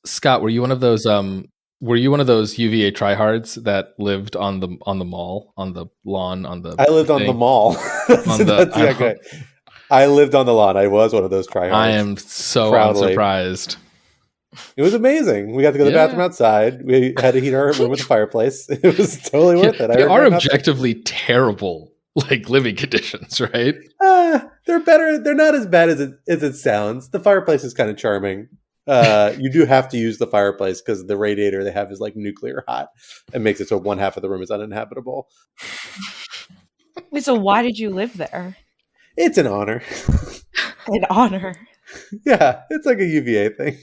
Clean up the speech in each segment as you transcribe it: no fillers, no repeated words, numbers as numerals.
Scott, were you one of those UVA tryhards that lived on the mall, on the lawn, on the I lived on the mall. I lived on the lawn. I was one of those tryhards. I am so proudly unsurprised. It was amazing. We got to go to the bathroom outside. We had to heat our room with a fireplace. It was totally worth it. They are objectively terrible, like, living conditions, right? They're better. They're not as bad as it sounds. The fireplace is kind of charming. You do have to use the fireplace because the radiator they have is like nuclear hot and makes it so one half of the room is uninhabitable. Wait, so why did you live there? It's an honor. An honor. Yeah, it's like a UVA thing.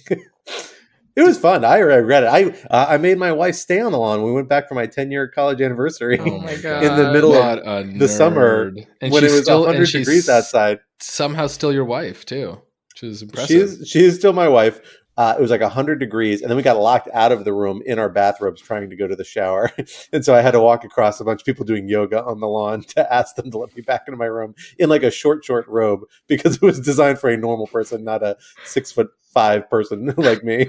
It was fun. I regret it. I made my wife stay on the lawn. We went back for my 10-year college anniversary. Oh my god! In the middle of the summer, and when it was 100 degrees outside. Somehow still your wife too, which is impressive. She is still my wife. It was like 100 degrees, and then we got locked out of the room in our bathrobes trying to go to the shower. And so I had to walk across a bunch of people doing yoga on the lawn to ask them to let me back into my room in like a short robe because it was designed for a normal person, not a 6'5" person like me.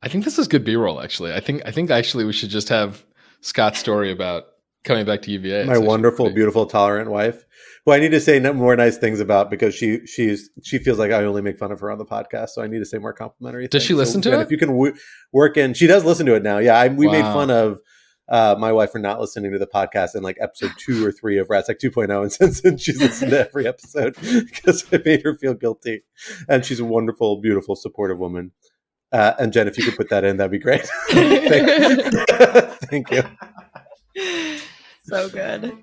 I think this is good B-roll, actually. I think actually we should just have Scott's story about coming back to UVA. My wonderful, beautiful, tolerant wife, who I need to say more nice things about because she feels like I only make fun of her on the podcast, so I need to say more complimentary things. Does she listen to it? If you can work in, she does listen to it now. Yeah, we made fun of my wife for not listening to the podcast in like episode 2 or 3 of Ratsec 2.0, and since she's listened to every episode because I made her feel guilty. And she's a wonderful, beautiful, supportive woman. And Jen, if you could put that in, that'd be great. Thank you. So good.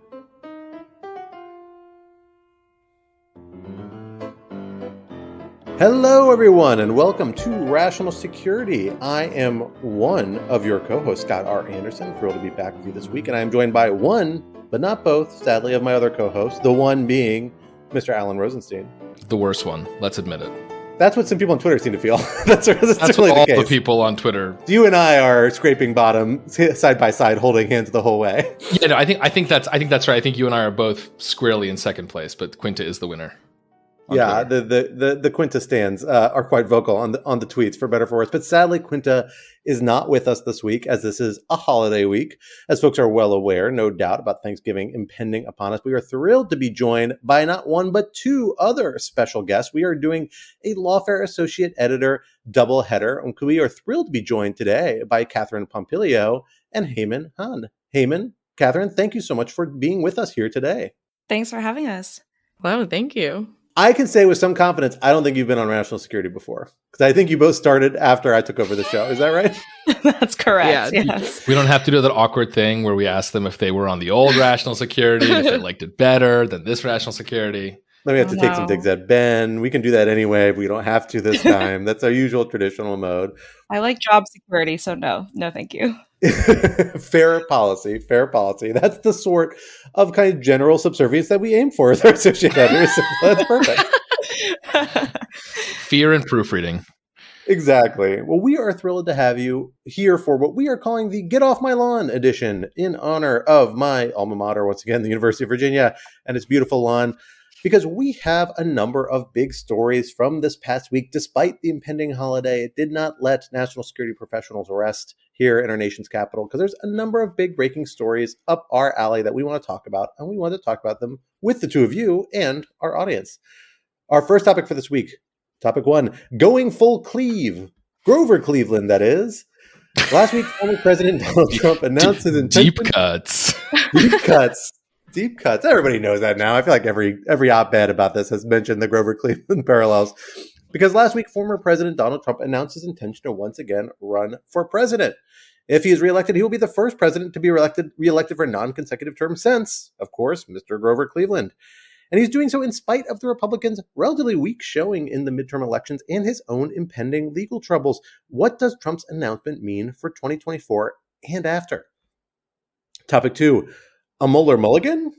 Hello, everyone, and welcome to Rational Security. I am one of your co-hosts, Scott R. Anderson. Thrilled to be back with you this week, and I am joined by one, but not both, sadly, of my other co-hosts, the one being Mr. Alan Rosenstein. The worst one, let's admit it. That's what some people on Twitter seem to feel. That's really all the people on Twitter. You and I are scraping bottom side by side, holding hands the whole way. Yeah, no, I think that's right. I think you and I are both squarely in second place, but Quinta is the winner. Yeah, the Quinta stands are quite vocal on the tweets, for better or for worse. But sadly, Quinta is not with us this week, as this is a holiday week. As folks are well aware, no doubt, about Thanksgiving impending upon us, we are thrilled to be joined by not one but two other special guests. We are doing a Lawfare Associate Editor doubleheader, and we are thrilled to be joined today by Catherine Pompilio and Heyman Hahn. Heyman, Catherine, thank you so much for being with us here today. Thanks for having us. Well, thank you. I can say with some confidence, I don't think you've been on Rational Security before. Because I think you both started after I took over the show. Is that right? That's correct. Yeah. Yes. We don't have to do that awkward thing where we ask them if they were on the old Rational Security, if they liked it better than this Rational Security. Then we have to take some digs at Ben. We can do that anyway, but we don't have to this time. That's our usual traditional mode. I like job security, so no, thank you. Fair policy. That's the sort of kind of general subservience that we aim for as our associate editors. That's perfect. Fear and proofreading. Exactly. Well, we are thrilled to have you here for what we are calling the Get Off My Lawn edition in honor of my alma mater, once again, the University of Virginia and its beautiful lawn, because we have a number of big stories from this past week. Despite the impending holiday, it did not let national security professionals rest here in our nation's capital, because there's a number of big breaking stories up our alley that we want to talk about, and we want to talk about them with the two of you and our audience. Our first topic for this week, topic 1, going full Cleve. Grover Cleveland, that is. Last week, former President Donald Trump announced his intention. Deep cuts. Deep cuts. Everybody knows that now. I feel like every op-ed about this has mentioned the Grover Cleveland parallels. Because last week, former President Donald Trump announced his intention to once again run for president. If he is reelected, he will be the first president to be reelected for non-consecutive terms since, of course, Mr. Grover Cleveland. And he's doing so in spite of the Republicans' relatively weak showing in the midterm elections and his own impending legal troubles. What does Trump's announcement mean for 2024 and after? Topic 2, a Mueller mulligan? ?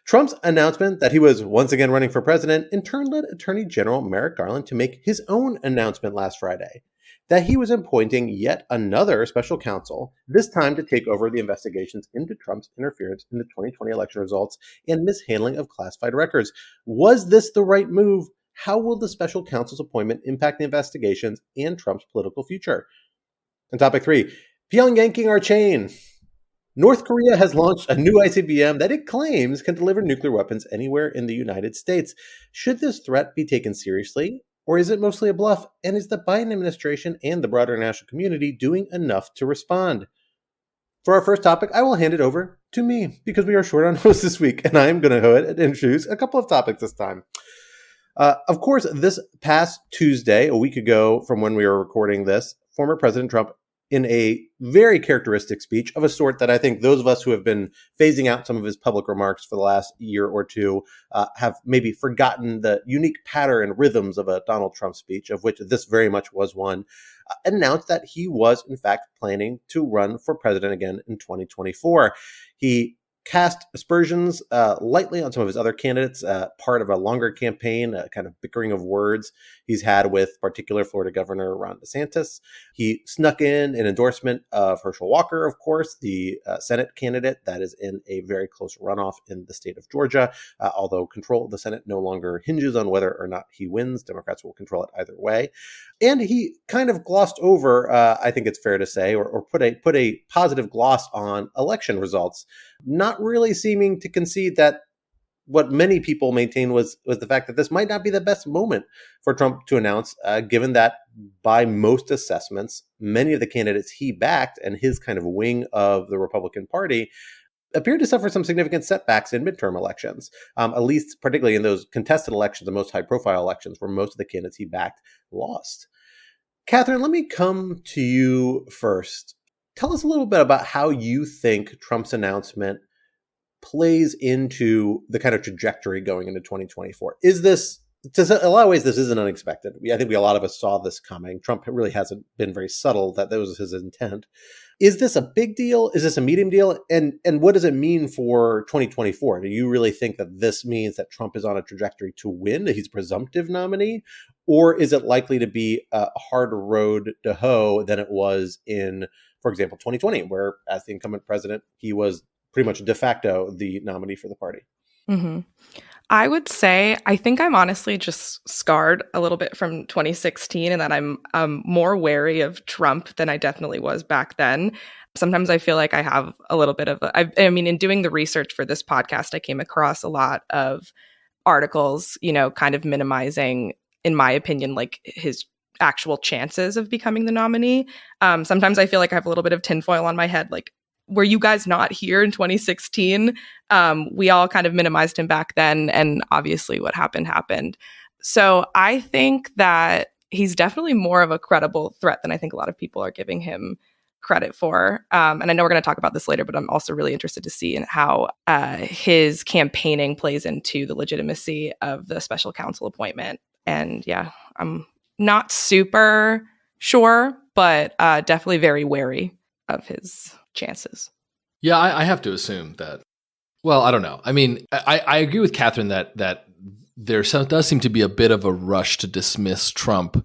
Trump's announcement that he was once again running for president in turn led Attorney General Merrick Garland to make his own announcement last Friday that he was appointing yet another special counsel, this time to take over the investigations into Trump's interference in the 2020 election results and mishandling of classified records. Was this the right move? how will the special counsel's appointment impact the investigations and Trump's political future? And topic 3, Pyongyang yanking our chain. North Korea has launched a new ICBM that it claims can deliver nuclear weapons anywhere in the United States. Should this threat be taken seriously, or is it mostly a bluff? And is the Biden administration and the broader national community doing enough to respond? For our first topic, I will hand it over to me because we are short on hosts this week, and I am going to go ahead and introduce a couple of topics this time. Of course, this past Tuesday, a week ago from when we were recording this, former President Trump, in a very characteristic speech of a sort that I think those of us who have been phasing out some of his public remarks for the last year or two have maybe forgotten the unique pattern and rhythms of a Donald Trump speech, of which this very much was one, announced that he was, in fact, planning to run for president again in 2024. He cast aspersions lightly on some of his other candidates, part of a longer campaign, kind of bickering of words he's had with particular Florida Governor Ron DeSantis. He snuck in an endorsement of Herschel Walker, of course, the Senate candidate that is in a very close runoff in the state of Georgia, although control of the Senate no longer hinges on whether or not he wins. Democrats will control it either way. And he kind of glossed over, I think it's fair to say, or put a positive gloss on election results, not really seeming to concede that what many people maintain was the fact that this might not be the best moment for Trump to announce, given that by most assessments, many of the candidates he backed and his kind of wing of the Republican Party appeared to suffer some significant setbacks in midterm elections, at least particularly in those contested elections, the most high-profile elections where most of the candidates he backed lost. Catherine, let me come to you first. Tell us a little bit about how you think Trump's announcement plays into the kind of trajectory going into 2024. Is this, to a lot of ways, this isn't unexpected. I think a lot of us saw this coming. Trump really hasn't been very subtle that was his intent. Is this a big deal? Is this a medium deal? And what does it mean for 2024? Do you really think that this means that Trump is on a trajectory to win, that he's a presumptive nominee? Or is it likely to be a harder road to hoe than it was in, for example, 2020, where as the incumbent president, he was pretty much de facto the nominee for the party? Mm-hmm. I would say I think I'm honestly just scarred a little bit from 2016 and that I'm more wary of Trump than I definitely was back then. Sometimes I feel like I have a little bit of I mean, in doing the research for this podcast, I came across a lot of articles, kind of minimizing, in my opinion, like his actual chances of becoming the nominee. Sometimes I feel like I have a little bit of tinfoil on my head, like, were you guys not here in 2016? We all kind of minimized him back then, and obviously what happened. So I think that he's definitely more of a credible threat than I think a lot of people are giving him credit for. And I know we're going to talk about this later, but I'm also really interested to see in how his campaigning plays into the legitimacy of the special counsel appointment. And yeah, I'm not super sure, but definitely very wary of his chances. Yeah, I have to assume that. Well, I don't know. I mean, I agree with Catherine that there does seem to be a bit of a rush to dismiss Trump.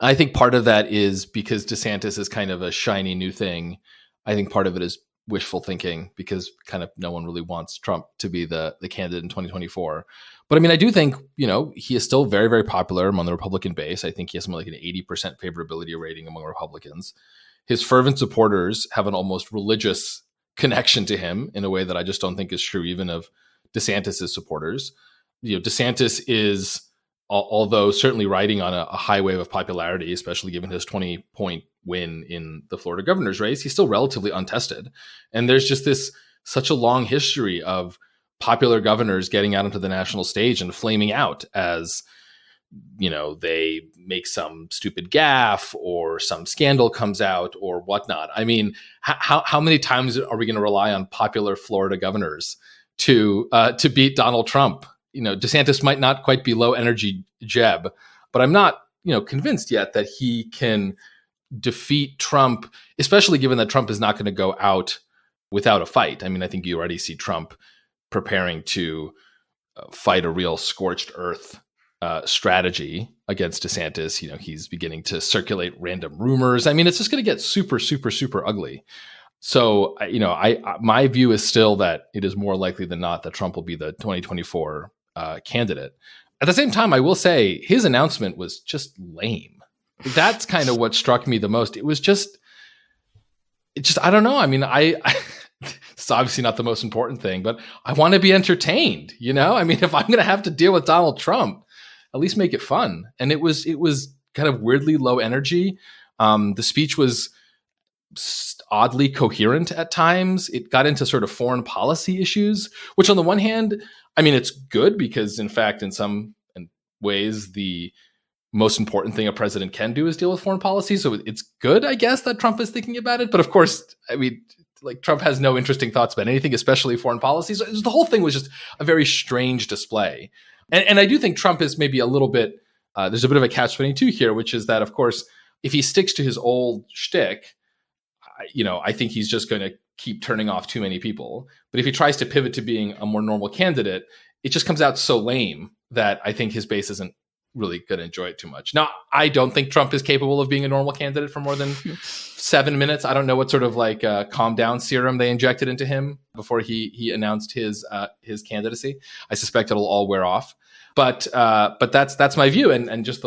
I think part of that is because DeSantis is kind of a shiny new thing. I think part of it is wishful thinking because kind of no one really wants Trump to be the candidate in 2024. But I mean, I do think, he is still very, very popular among the Republican base. I think he has something like an 80% favorability rating among Republicans. His fervent supporters have an almost religious connection to him in a way that I just don't think is true even of DeSantis' supporters. DeSantis is, although certainly riding on a high wave of popularity, especially given his 20-point win in the Florida governor's race, he's still relatively untested. And there's just such a long history of popular governors getting out into the national stage and flaming out as they make some stupid gaffe or some scandal comes out or whatnot. I mean, how many times are we going to rely on popular Florida governors to beat Donald Trump? DeSantis might not quite be low energy Jeb, but I'm not, convinced yet that he can defeat Trump, especially given that Trump is not going to go out without a fight. I mean, I think you already see Trump preparing to fight a real scorched earth strategy against DeSantis. He's beginning to circulate random rumors. I mean, it's just going to get super, super, super ugly. So, my view is still that it is more likely than not that Trump will be the 2024 candidate. At the same time, I will say his announcement was just lame. That's kind of what struck me the most. I don't know. I mean, it's obviously not the most important thing, but I want to be entertained. I mean, if I'm going to have to deal with Donald Trump, at least make it fun. And it was kind of weirdly low energy. The speech was oddly coherent at times. It got into sort of foreign policy issues, which on the one hand, I mean, it's good because in fact, in some ways, the most important thing a president can do is deal with foreign policy. So it's good, I guess, that Trump is thinking about it. But of course, I mean, like Trump has no interesting thoughts about anything, especially foreign policy. So the whole thing was just a very strange display. And I do think Trump is maybe a little bit, there's a bit of a catch-22 here, which is that, of course, if he sticks to his old shtick, I think he's just going to keep turning off too many people. But if he tries to pivot to being a more normal candidate, it just comes out so lame that I think his base isn't really going to enjoy it too much. Now, I don't think Trump is capable of being a normal candidate for more than 7 minutes. I don't know what sort of like calm down serum they injected into him before he announced his candidacy. I suspect it'll all wear off. But that's my view. And just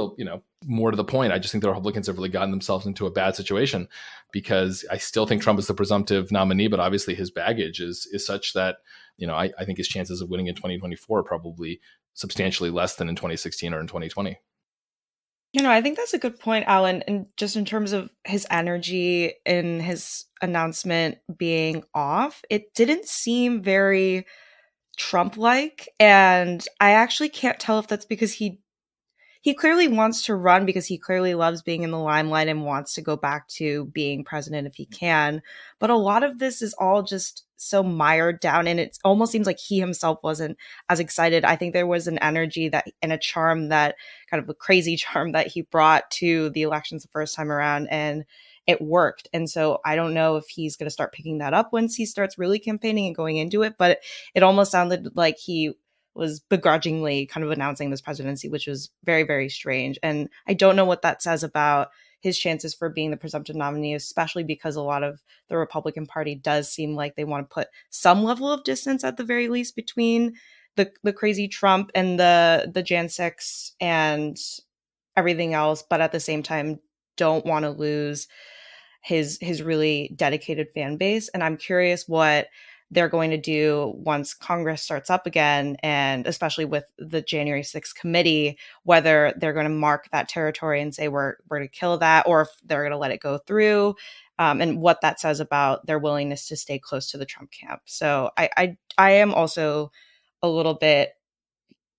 more to the point, I just think the Republicans have really gotten themselves into a bad situation because I still think Trump is the presumptive nominee, but obviously his baggage is such that, I think his chances of winning in 2024 are probably substantially less than in 2016 or in 2020. I think that's a good point, Alan. And just in terms of his energy in his announcement being off, it didn't seem very Trump-like. And I actually can't tell if that's because he clearly wants to run because he clearly loves being in the limelight and wants to go back to being president if he can. But a lot of this is all just so mired down, and it almost seems like he himself wasn't as excited. I think there was an energy and a charm, that kind of a crazy charm that he brought to the elections the first time around, and it worked. And so I don't know if he's going to start picking that up once he starts really campaigning and going into it, but it almost sounded like he was begrudgingly kind of announcing this presidency, which was very, very strange. And I don't know what that says about his chances for being the presumptive nominee, especially because a lot of the Republican Party does seem like they want to put some level of distance at the very least between the crazy Trump and the Jan 6 and everything else, but at the same time don't want to lose his really dedicated fan base. And I'm curious what they're going to do once Congress starts up again, and especially with the January 6th committee, whether they're going to mark that territory and say we're going to kill that, or if they're going to let it go through, and what that says about their willingness to stay close to the Trump camp. So I am also a little bit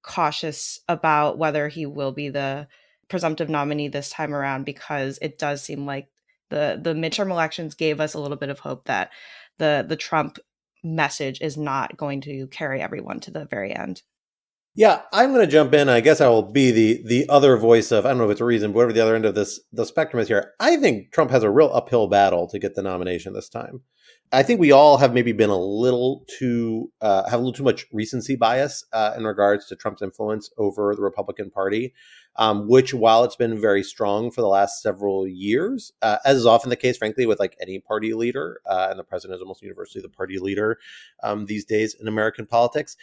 cautious about whether he will be the presumptive nominee this time around, because it does seem like the midterm elections gave us a little bit of hope that the Trump message is not going to carry everyone to the very end. Yeah, I'm going to jump in. I guess I will be the other voice of, I don't know if it's a reason, but whatever the other end of the spectrum is here. I think Trump has a real uphill battle to get the nomination this time. I think we all have maybe been a little too much recency bias in regards to Trump's influence over the Republican Party, which, while it's been very strong for the last several years, as is often the case, frankly, with like any party leader, and the president is almost universally the party leader these days in American politics,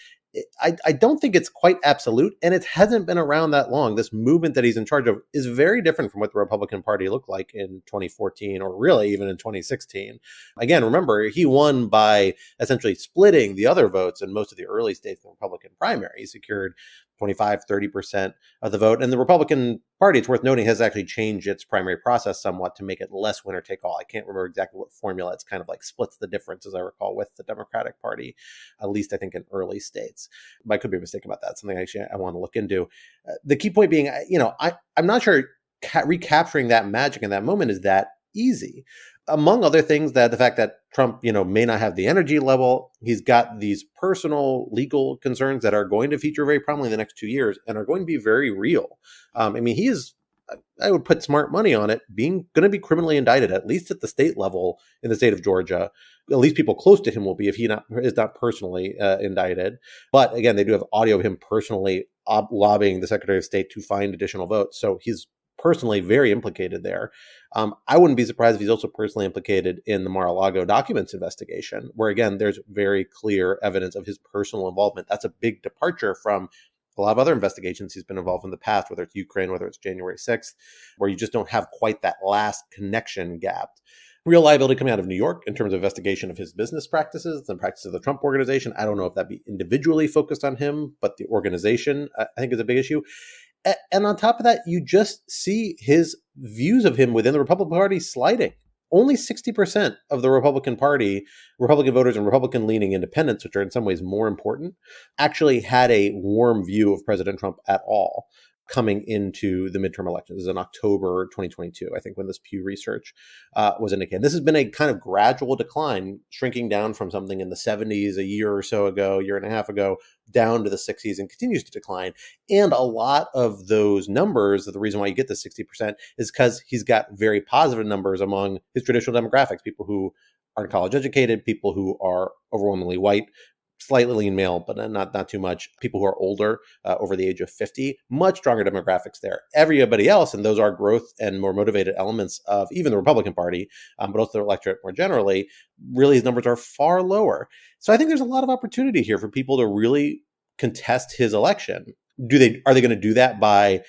I don't think it's quite absolute, and it hasn't been around that long. This movement that he's in charge of is very different from what the Republican Party looked like in 2014, or really even in 2016. Again, remember, he won by essentially splitting the other votes in most of the early states in the Republican primary. He secured 25, 30% of the vote. And the Republican Party, it's worth noting, has actually changed its primary process somewhat to make it less winner take all. I can't remember exactly what formula. It's kind of like splits the difference, as I recall, with the Democratic Party, at least I think in early states. But I could be mistaken about that. Something actually I want to look into. The key point being, I'm not sure recapturing that magic in that moment is that easy. Among other things, that the fact that Trump, may not have the energy level, he's got these personal legal concerns that are going to feature very prominently in the next 2 years and are going to be very real. He is, I would put smart money on it, going to be criminally indicted, at least at the state level in the state of Georgia. At least people close to him will be if he is not personally indicted. But again, they do have audio of him personally lobbying the Secretary of State to find additional votes. So he's personally very implicated there. I wouldn't be surprised if he's also personally implicated in the Mar-a-Lago documents investigation, where again, there's very clear evidence of his personal involvement. That's a big departure from a lot of other investigations he's been involved in the past, whether it's Ukraine, whether it's January 6th, where you just don't have quite that last connection gap. Real liability coming out of New York in terms of investigation of his business practices and practices of the Trump organization. I don't know if that'd be individually focused on him, but the organization, I think, is a big issue. And on top of that, you just see his views of him within the Republican Party sliding. Only 60% of the Republican Party, Republican voters and Republican-leaning independents, which are in some ways more important, actually had a warm view of President Trump at all coming into the midterm elections. This is in October 2022, I think, when this Pew Research was indicated. This has been a kind of gradual decline, shrinking down from something in the 70s a year or so ago, year and a half ago, down to the 60s, and continues to decline. And a lot of those numbers, the reason why you get the 60%, is because he's got very positive numbers among his traditional demographics, people who aren't college educated, people who are overwhelmingly white, slightly lean male, but not too much. People who are older, over the age of 50, much stronger demographics there. Everybody else, and those are growth and more motivated elements of even the Republican Party, but also the electorate more generally, really his numbers are far lower. So I think there's a lot of opportunity here for people to really contest his election. Are they going to do that by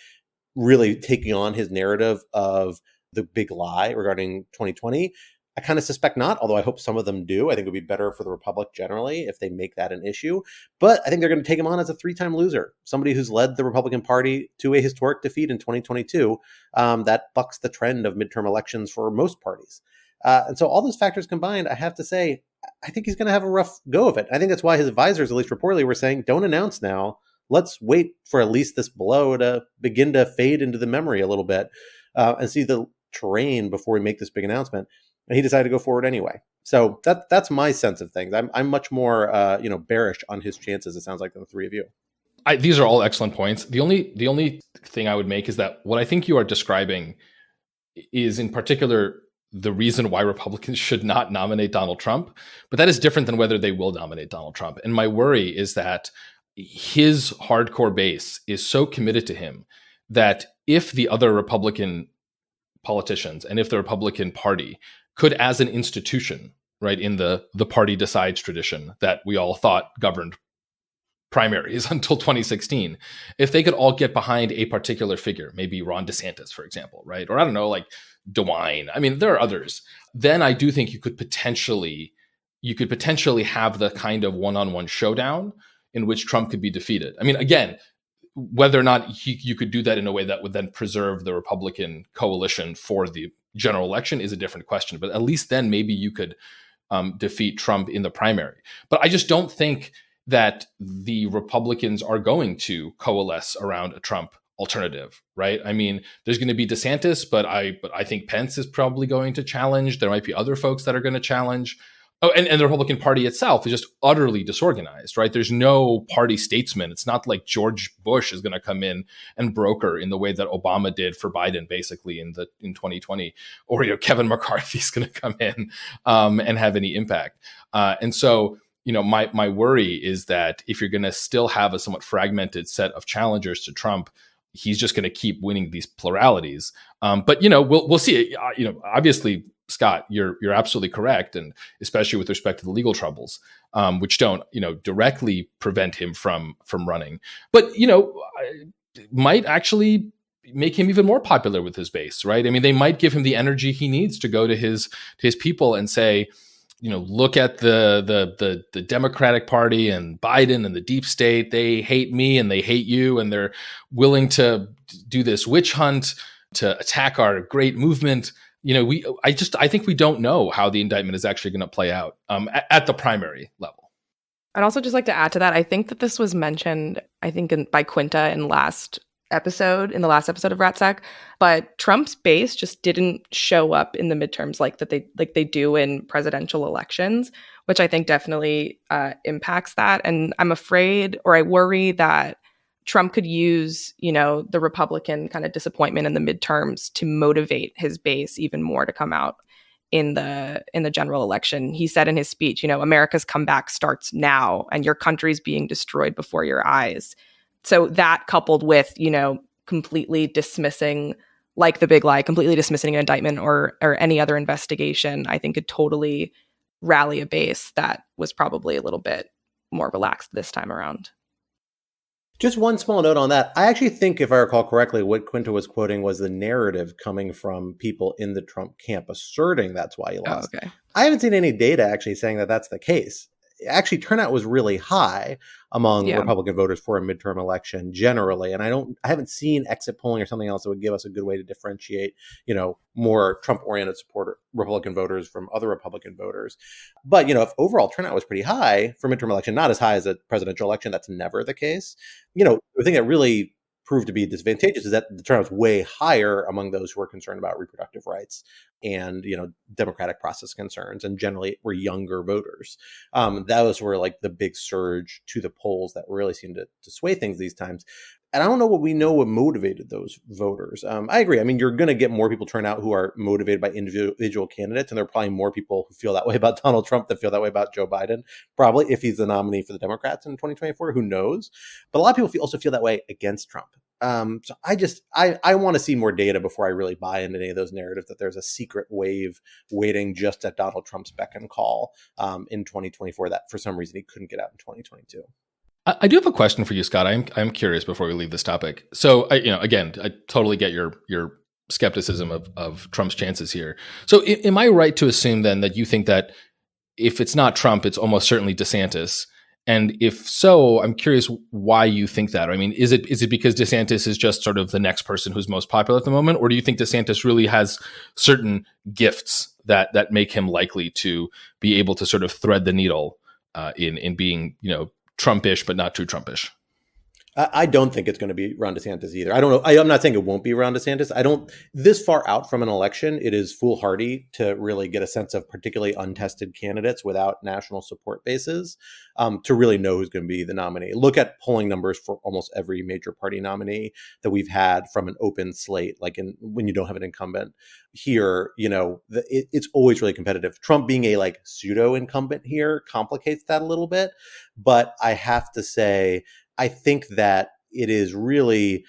really taking on his narrative of the big lie regarding 2020? I kind of suspect not, although I hope some of them do. I think it would be better for the Republic generally if they make that an issue. But I think they're going to take him on as a three-time loser, somebody who's led the Republican Party to a historic defeat in 2022 that bucks the trend of midterm elections for most parties. And so all those factors combined, I have to say, I think he's going to have a rough go of it. I think that's why his advisors, at least reportedly, were saying, don't announce now. Let's wait for at least this blow to begin to fade into the memory a little bit and see the terrain before we make this big announcement. And he decided to go forward anyway. So that's my sense of things. I'm much more bearish on his chances, it sounds like, than the three of you. These are all excellent points. The only thing I would make is that what I think you are describing is in particular the reason why Republicans should not nominate Donald Trump. But that is different than whether they will nominate Donald Trump. And my worry is that his hardcore base is so committed to him that if the other Republican politicians and if the Republican Party could, as an institution, right, in the party decides tradition that we all thought governed primaries until 2016, if they could all get behind a particular figure, maybe Ron DeSantis, for example, right? Or I don't know, like DeWine. I mean, there are others. Then I do think you could potentially have the kind of one-on-one showdown in which Trump could be defeated. I mean, again, whether or not you could do that in a way that would then preserve the Republican coalition for the general election is a different question. But at least then maybe you could defeat Trump in the primary. But I just don't think that the Republicans are going to coalesce around a Trump alternative, right? I mean, there's going to be DeSantis, but I think Pence is probably going to challenge. There might be other folks that are going to challenge. Oh, and the Republican Party itself is just utterly disorganized, right? There's no party statesman. It's not like George Bush is going to come in and broker in the way that Obama did for Biden, basically in 2020, or Kevin McCarthy is going to come in and have any impact. And so, my worry is that if you're going to still have a somewhat fragmented set of challengers to Trump, he's just going to keep winning these pluralities. But we'll see. Obviously, Scott, you're absolutely correct, and especially with respect to the legal troubles, which don't directly prevent him from running, but might actually make him even more popular with his base, right? I mean, they might give him the energy he needs to go to his people and say, look at the Democratic Party and Biden and the deep state. They hate me and they hate you, and they're willing to do this witch hunt to attack our great movement. I think we don't know how the indictment is actually going to play out at the primary level. I'd also just like to add to that. I think that this was mentioned, by Quinta in the last episode of RATSEC, but Trump's base just didn't show up in the midterms like they do in presidential elections, which I think definitely impacts that. And I'm afraid, or I worry that Trump could use, the Republican kind of disappointment in the midterms to motivate his base even more to come out in the general election. He said in his speech, America's comeback starts now and your country's being destroyed before your eyes. So that coupled with, completely dismissing, like the big lie, completely dismissing an indictment or any other investigation, I think could totally rally a base that was probably a little bit more relaxed this time around. Just one small note on that. I actually think, if I recall correctly, what Quinto was quoting was the narrative coming from people in the Trump camp asserting that's why he lost. Oh, okay. I haven't seen any data actually saying that that's the case. Actually, turnout was really high among Republican voters for a midterm election generally, and I haven't seen exit polling or something else that would give us a good way to differentiate, more Trump-oriented Republican voters from other Republican voters. But if overall turnout was pretty high for midterm election, not as high as a presidential election, that's never the case. The thing that really proved to be disadvantageous is that the turnout was way higher among those who are concerned about reproductive rights and democratic process concerns, and generally were younger voters. Those were like the big surge to the polls that really seemed to sway things these times. And I don't know what motivated those voters. I agree. I mean, you're going to get more people turn out who are motivated by individual candidates, and there are probably more people who feel that way about Donald Trump than feel that way about Joe Biden, probably, if he's the nominee for the Democrats in 2024. Who knows? But a lot of people also feel that way against Trump. So I want to see more data before I really buy into any of those narratives that there's a secret wave waiting just at Donald Trump's beck and call in 2024 that for some reason he couldn't get out in 2022. I do have a question for you, Scott. I'm curious before we leave this topic. So, again, I totally get your skepticism of Trump's chances here. So, am I right to assume then that you think that if it's not Trump, it's almost certainly DeSantis? And if so, I'm curious why you think that. I mean, is it because DeSantis is just sort of the next person who's most popular at the moment, or do you think DeSantis really has certain gifts that make him likely to be able to sort of thread the needle in being, Trumpish, but not too Trumpish? I don't think it's going to be Ron DeSantis either. I don't know. I'm not saying it won't be Ron DeSantis. This far out from an election, it is foolhardy to really get a sense of particularly untested candidates without national support bases to really know who's going to be the nominee. Look at polling numbers for almost every major party nominee that we've had from an open slate, when you don't have an incumbent. Here, it's always really competitive. Trump being a pseudo incumbent here complicates that a little bit. But I have to say, I think that it is really,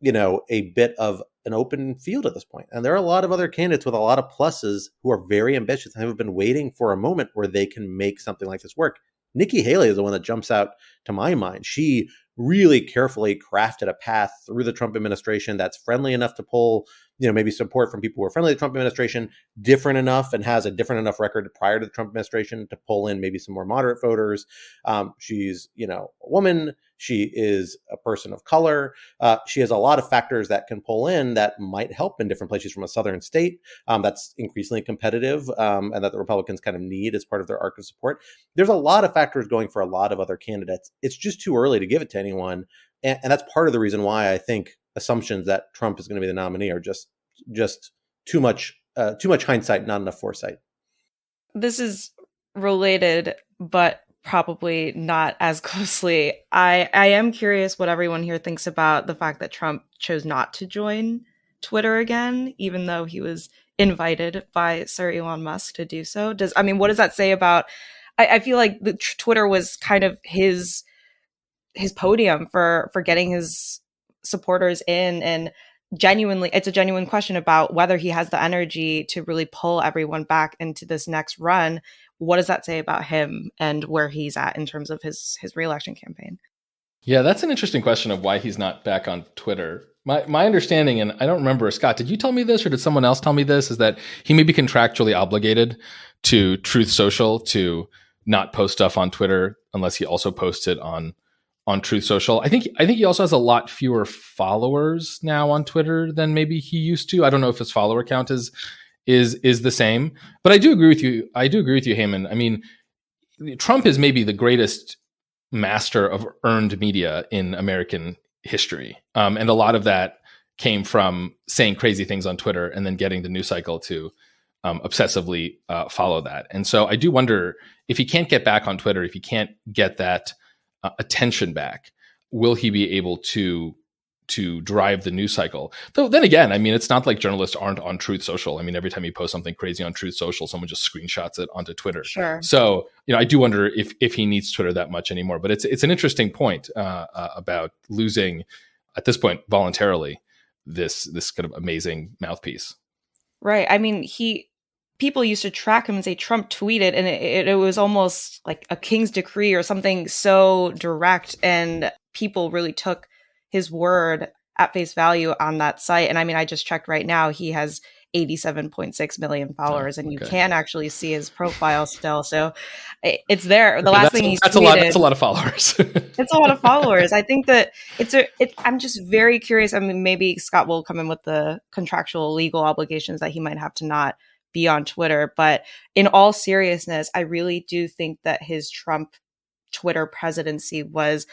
a bit of an open field at this point. And there are a lot of other candidates with a lot of pluses who are very ambitious and have been waiting for a moment where they can make something like this work. Nikki Haley is the one that jumps out to my mind. She really carefully crafted a path through the Trump administration that's friendly enough to pull, maybe support from people who are friendly to the Trump administration, different enough and has a different enough record prior to the Trump administration to pull in maybe some more moderate voters. She's, a woman. She is a person of color. She has a lot of factors that can pull in that might help in different places from a southern state that's increasingly competitive and that the Republicans kind of need as part of their arc of support. There's a lot of factors going for a lot of other candidates. It's just too early to give it to anyone. And that's part of the reason why I think assumptions that Trump is going to be the nominee are just too much hindsight, not enough foresight. This is related, but probably not as closely. I am curious what everyone here thinks about the fact that Trump chose not to join Twitter again, even though he was invited by Sir Elon Musk to do so. What does that say about? I feel like the Twitter was kind of his podium for getting his supporters in, and genuinely, it's a genuine question about whether he has the energy to really pull everyone back into this next run. What does that say about him and where he's at in terms of his re-election campaign? Yeah, that's an interesting question of why he's not back on Twitter. My understanding, and I don't remember, Scott, did you tell me this or did someone else tell me this, is that he may be contractually obligated to Truth Social to not post stuff on Twitter unless he also posts it on Truth Social. I think he also has a lot fewer followers now on Twitter than maybe he used to. I don't know if his follower count is the same, but I do agree with you. Heyman. I mean, Trump is maybe the greatest master of earned media in American history. And a lot of that came from saying crazy things on Twitter and then getting the news cycle to obsessively follow that. And so I do wonder if he can't get back on Twitter, if he can't get that attention back, will he be able to drive the news cycle? Though then again, it's not like journalists aren't on Truth Social. Every time you post something crazy on Truth Social, someone just screenshots it onto Twitter. Sure. So, I do wonder if he needs Twitter that much anymore. But it's an interesting point about losing, at this point, voluntarily, this kind of amazing mouthpiece. Right. People used to track him and say Trump tweeted, and it was almost like a king's decree or something so direct. And people really took his word at face value on that site. And I mean, I just checked right now, he has 87.6 million followers, and you can actually see his profile still. So it's there. The last thing he's tweeted, that's a lot of followers. It's a lot of followers. I think that I'm just very curious. I mean, maybe Scott will come in with the contractual legal obligations that he might have to not be on Twitter. But in all seriousness, I really do think that his Trump Twitter presidency was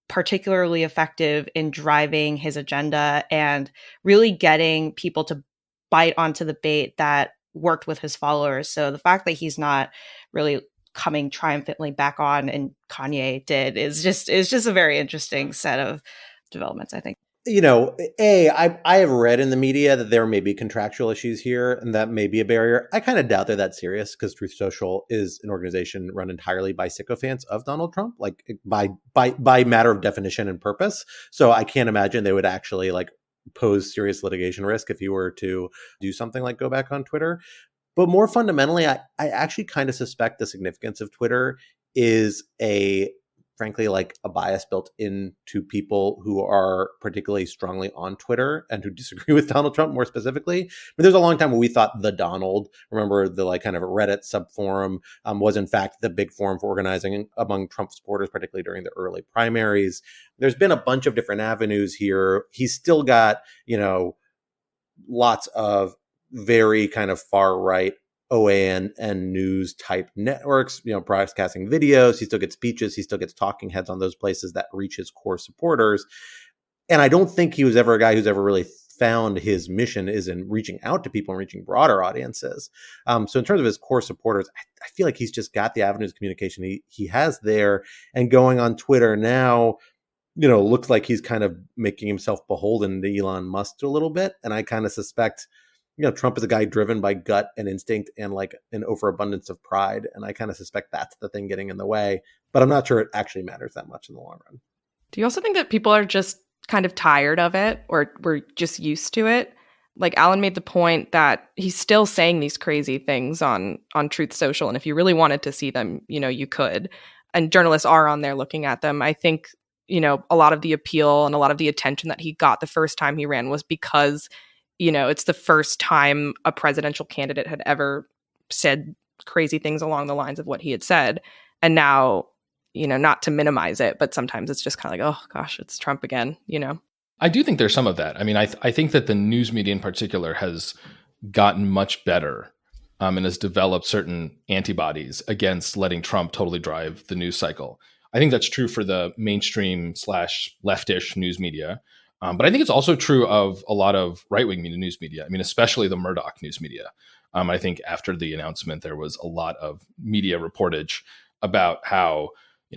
particularly effective in driving his agenda and really getting people to bite onto the bait that worked with his followers. So the fact that he's not really coming triumphantly back on, and Kanye did, is just a very interesting set of developments, I think. You know, I have read in the media that there may be contractual issues here, and that may be a barrier. I kind of doubt they're that serious, because Truth Social is an organization run entirely by sycophants of Donald Trump, like by matter of definition and purpose. So I can't imagine they would actually like pose serious litigation risk if you were to do something like go back on Twitter. But more fundamentally, I actually kind of suspect the significance of Twitter is frankly, like a bias built into people who are particularly strongly on Twitter and who disagree with Donald Trump more specifically. But there's a long time when we thought the Donald, remember the like kind of Reddit subforum, was in fact the big forum for organizing among Trump supporters, particularly during the early primaries. There's been a bunch of different avenues here. He's still got, lots of very kind of far right OAN and news type networks, broadcasting videos. He still gets speeches. He still gets talking heads on those places that reach his core supporters. And I don't think he was ever a guy who's ever really found his mission is in reaching out to people and reaching broader audiences. So in terms of his core supporters, I feel like he's just got the avenues of communication he has there. And going on Twitter now, looks like he's kind of making himself beholden to Elon Musk a little bit. And I kind of suspect Trump is a guy driven by gut and instinct and like an overabundance of pride. And I kind of suspect that's the thing getting in the way, but I'm not sure it actually matters that much in the long run. Do you also think that people are just kind of tired of it, or we're just used to it? Like Alan made the point that he's still saying these crazy things on Truth Social. And if you really wanted to see them, you could. And journalists are on there looking at them. I think, a lot of the appeal and a lot of the attention that he got the first time he ran was because it's the first time a presidential candidate had ever said crazy things along the lines of what he had said. And now, not to minimize it, but sometimes it's just kind of like, oh gosh, it's Trump again, I do think there's some of that. I mean, I think that the news media in particular has gotten much better and has developed certain antibodies against letting Trump totally drive the news cycle. I think that's true for the mainstream / leftish news media. But I think it's also true of a lot of right-wing news media. I mean, especially the Murdoch news media. I think after the announcement, there was a lot of media reportage about how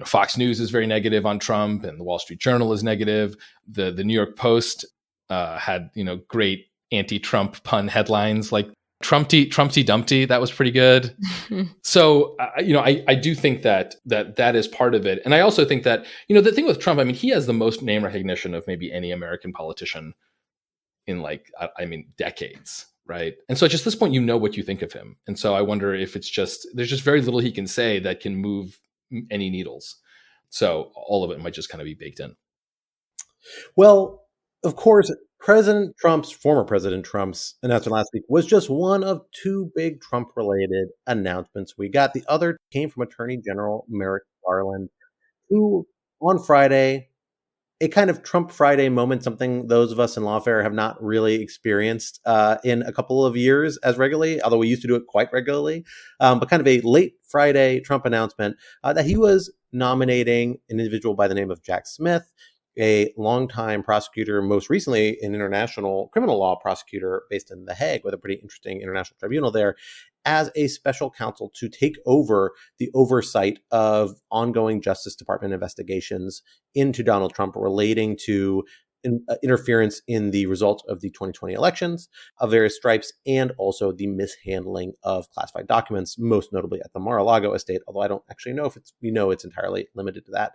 Fox News is very negative on Trump, and the Wall Street Journal is negative. The New York Post had great anti-Trump pun headlines like Trumpty Dumpty. That was pretty good. So I do think that is part of it, and I also think that the thing with Trump, I mean, he has the most name recognition of maybe any American politician in decades, right? And so at just this point, what you think of him, and so I wonder if it's just there's just very little he can say that can move any needles. So all of it might just kind of be baked in. Well, of course, former President Trump's announcement last week was just one of two big Trump-related announcements we got. The other came from Attorney General Merrick Garland, who on Friday, a kind of Trump Friday moment, something those of us in lawfare have not really experienced in a couple of years as regularly, although we used to do it quite regularly, but kind of a late Friday Trump announcement that he was nominating an individual by the name of Jack Smith, a longtime prosecutor, most recently an international criminal law prosecutor based in The Hague with a pretty interesting international tribunal there, as a special counsel to take over the oversight of ongoing Justice Department investigations into Donald Trump relating to interference in the results of the 2020 elections of various stripes, and also the mishandling of classified documents, most notably at the Mar-a-Lago estate, although I don't actually know if it's entirely limited to that.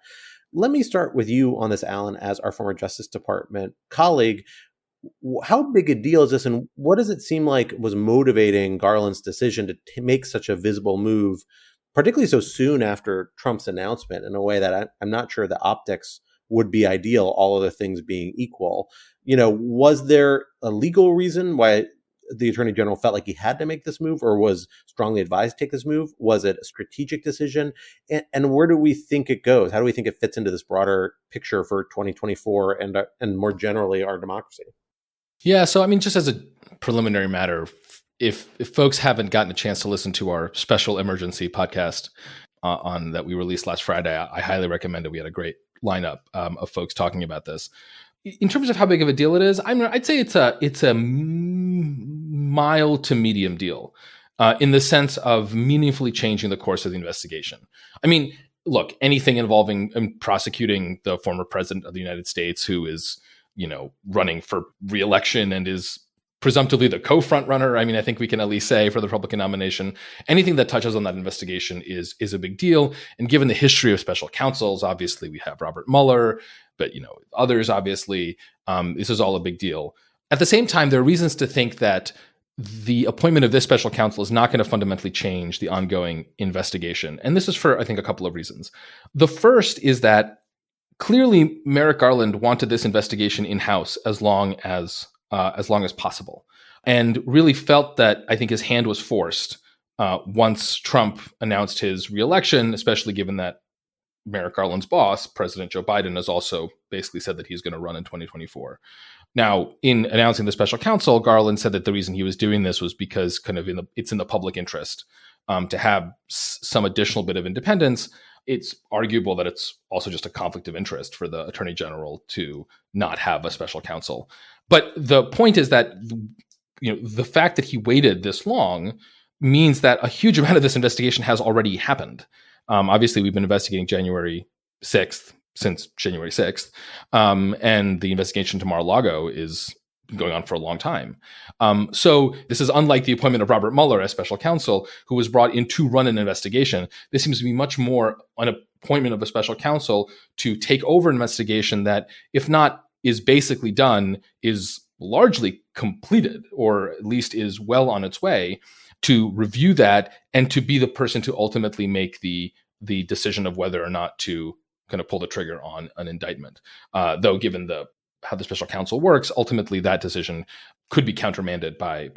Let me start with you on this, Alan, as our former Justice Department colleague. How big a deal is this, and what does it seem like was motivating Garland's decision to make such a visible move, particularly so soon after Trump's announcement, in a way that I'm not sure the optics would be ideal, all other things being equal. Was there a legal reason why the Attorney General felt like he had to make this move, or was strongly advised to take this move? Was it a strategic decision? And where do we think it goes? How do we think it fits into this broader picture for 2024 and more generally our democracy? Yeah, so I mean, just as a preliminary matter, if folks haven't gotten a chance to listen to our special emergency podcast on that we released last Friday, I highly recommend it. We had a great lineup of folks talking about this. In terms of how big of a deal it is, I'd say it's a mild to medium deal in the sense of meaningfully changing the course of the investigation. I mean, look, anything involving prosecuting the former president of the United States who is, running for re-election and is presumptively the co-front runner. I mean, I think we can at least say for the Republican nomination, anything that touches on that investigation is a big deal. And given the history of special counsels, obviously we have Robert Mueller, but others, obviously, this is all a big deal. At the same time, there are reasons to think that the appointment of this special counsel is not going to fundamentally change the ongoing investigation. And this is for, I think, a couple of reasons. The first is that clearly Merrick Garland wanted this investigation in-house as long as possible, and really felt that, I think, his hand was forced once Trump announced his reelection, especially given that Merrick Garland's boss, President Joe Biden, has also basically said that he's going to run in 2024. Now, in announcing the special counsel, Garland said that the reason he was doing this was because it's in the public interest to have some additional bit of independence. It's arguable that it's also just a conflict of interest for the Attorney General to not have a special counsel. But the point is that the fact that he waited this long means that a huge amount of this investigation has already happened. Obviously, we've been investigating January 6th since January 6th, and the investigation to Mar-a-Lago is going on for a long time. So this is unlike the appointment of Robert Mueller as special counsel, who was brought in to run an investigation. This seems to be much more an appointment of a special counsel to take over an investigation that, if not is basically done, is largely completed, or at least is well on its way, to review that and to be the person to ultimately make the decision of whether or not to kind of pull the trigger on an indictment. Though given how the special counsel works, ultimately that decision could be countermanded by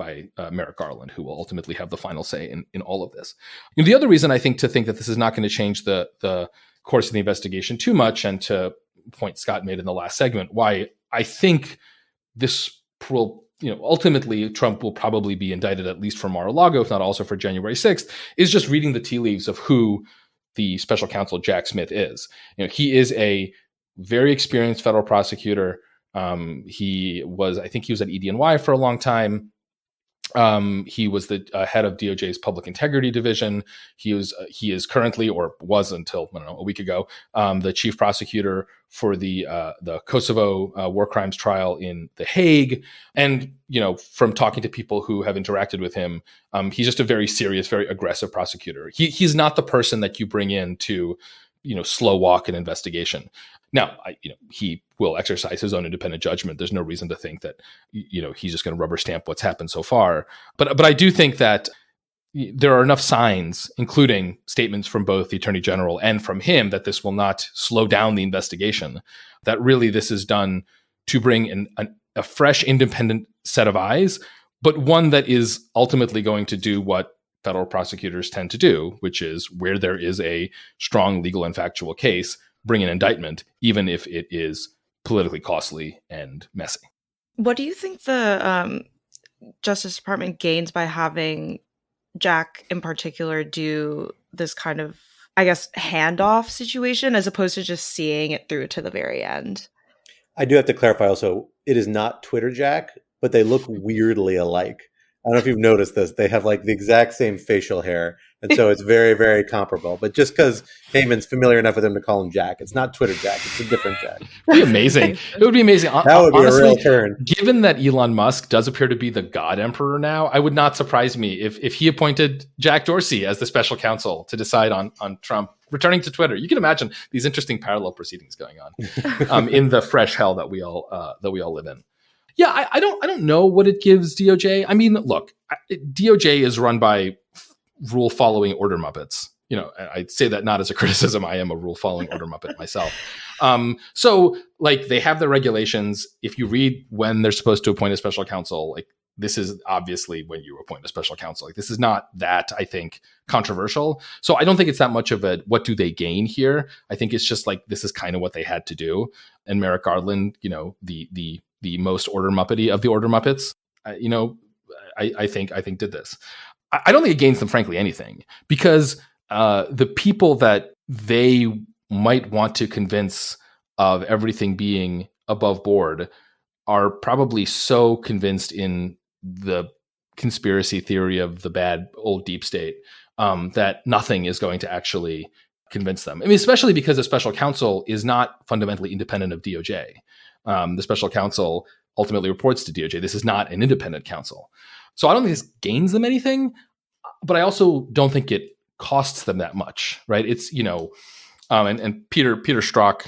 Merrick Garland, who will ultimately have the final say in all of this. And the other reason I think that this is not going to change the course of the investigation too much, and to point Scott made in the last segment, why I think this will, ultimately Trump will probably be indicted at least for Mar-a-Lago, if not also for January 6th, is just reading the tea leaves of who the special counsel Jack Smith is. He is a very experienced federal prosecutor. He was at ED&Y for a long time. He was the head of DOJ's Public Integrity Division. He is currently, or was until a week ago, the chief prosecutor for the Kosovo war crimes trial in The Hague. And from talking to people who have interacted with him, he's just a very serious, very aggressive prosecutor. He's not the person that you bring in to slow walk an investigation. Now, he will exercise his own independent judgment. There's no reason to think that, he's just going to rubber stamp what's happened so far. But I do think that there are enough signs, including statements from both the Attorney General and from him, that this will not slow down the investigation, that really this is done to bring a fresh, independent set of eyes, but one that is ultimately going to do what federal prosecutors tend to do, which is where there is a strong legal and factual case, bring an indictment, even if it is politically costly and messy. What do you think the Justice Department gains by having Jack in particular do this kind of, I guess, handoff situation as opposed to just seeing it through to the very end? I do have to clarify also, it is not Twitter Jack, but they look weirdly alike. I don't know if you've noticed this. They have like the exact same facial hair. And so it's very, very comparable. But just because Heyman's familiar enough with him to call him Jack, it's not Twitter Jack. It's a different Jack. It would be amazing. It would be amazing. That would be honestly, a real turn. Given that Elon Musk does appear to be the God Emperor now, I would not surprise me if he appointed Jack Dorsey as the special counsel to decide on Trump returning to Twitter. You can imagine these interesting parallel proceedings going on in the fresh hell that we all live in. Yeah, I don't know what it gives DOJ. I mean, look, DOJ is run by rule-following order muppets. I say that not as a criticism. I am a rule following order Muppet myself. So like they have the regulations. If you read when they're supposed to appoint a special counsel, like this is obviously when you appoint a special counsel. Like this is not that, I think, controversial. So I don't think it's that much of a what do they gain here. I think it's just like this is kind of what they had to do. And Merrick Garland, the most order Muppety of the order Muppets, I think did this. I don't think it gains them, frankly, anything, because the people that they might want to convince of everything being above board are probably so convinced in the conspiracy theory of the bad old deep state that nothing is going to actually convince them. I mean, especially because the special counsel is not fundamentally independent of DOJ. The special counsel ultimately reports to DOJ. This is not an independent counsel. So I don't think this gains them anything, but I also don't think it costs them that much, right? It's, and Peter Strzok,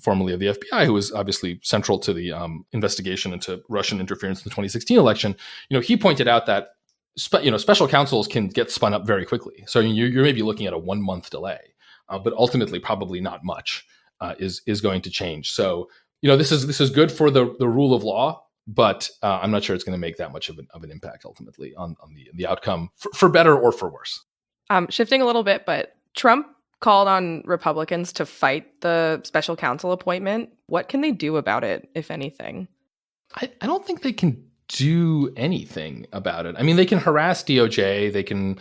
formerly of the FBI, who was obviously central to the investigation into Russian interference in the 2016 election, he pointed out that special counsels can get spun up very quickly. So you're maybe looking at a 1 month delay, but ultimately probably not much is going to change. So this is good for the rule of law, but I'm not sure it's going to make that much of an impact ultimately on the outcome for better or for worse. Shifting a little bit, but Trump called on Republicans to fight the special counsel appointment. What can they do about it, if anything? I don't think they can do anything about it. I mean, they can harass DOJ. They can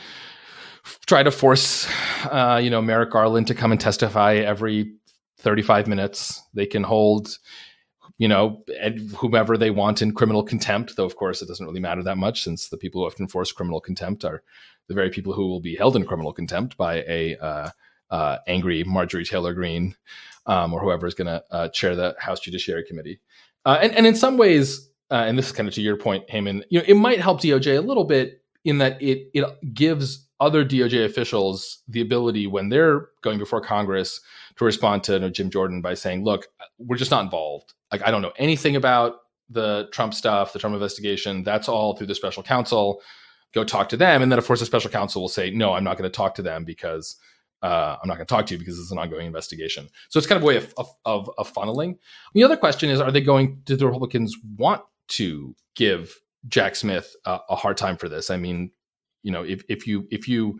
try to force, Merrick Garland to come and testify every 35 minutes. They can hold, whomever they want in criminal contempt, though, of course, it doesn't really matter that much since the people who have to enforce criminal contempt are the very people who will be held in criminal contempt by a angry Marjorie Taylor Greene or whoever is going to chair the House Judiciary Committee. And in some ways, and this is kind of to your point, Heyman, it might help DOJ a little bit in that it gives other DOJ officials the ability when they're going before Congress to respond to Jim Jordan by saying, look, we're just not involved. Like, I don't know anything about the Trump stuff, the Trump investigation. That's all through the special counsel. Go talk to them. And then, of course, the special counsel will say, no, I'm not going to talk to them because I'm not going to talk to you because it's an ongoing investigation. So it's kind of a way of funneling. The other question is, do the Republicans want to give Jack Smith a hard time for this? I mean, if you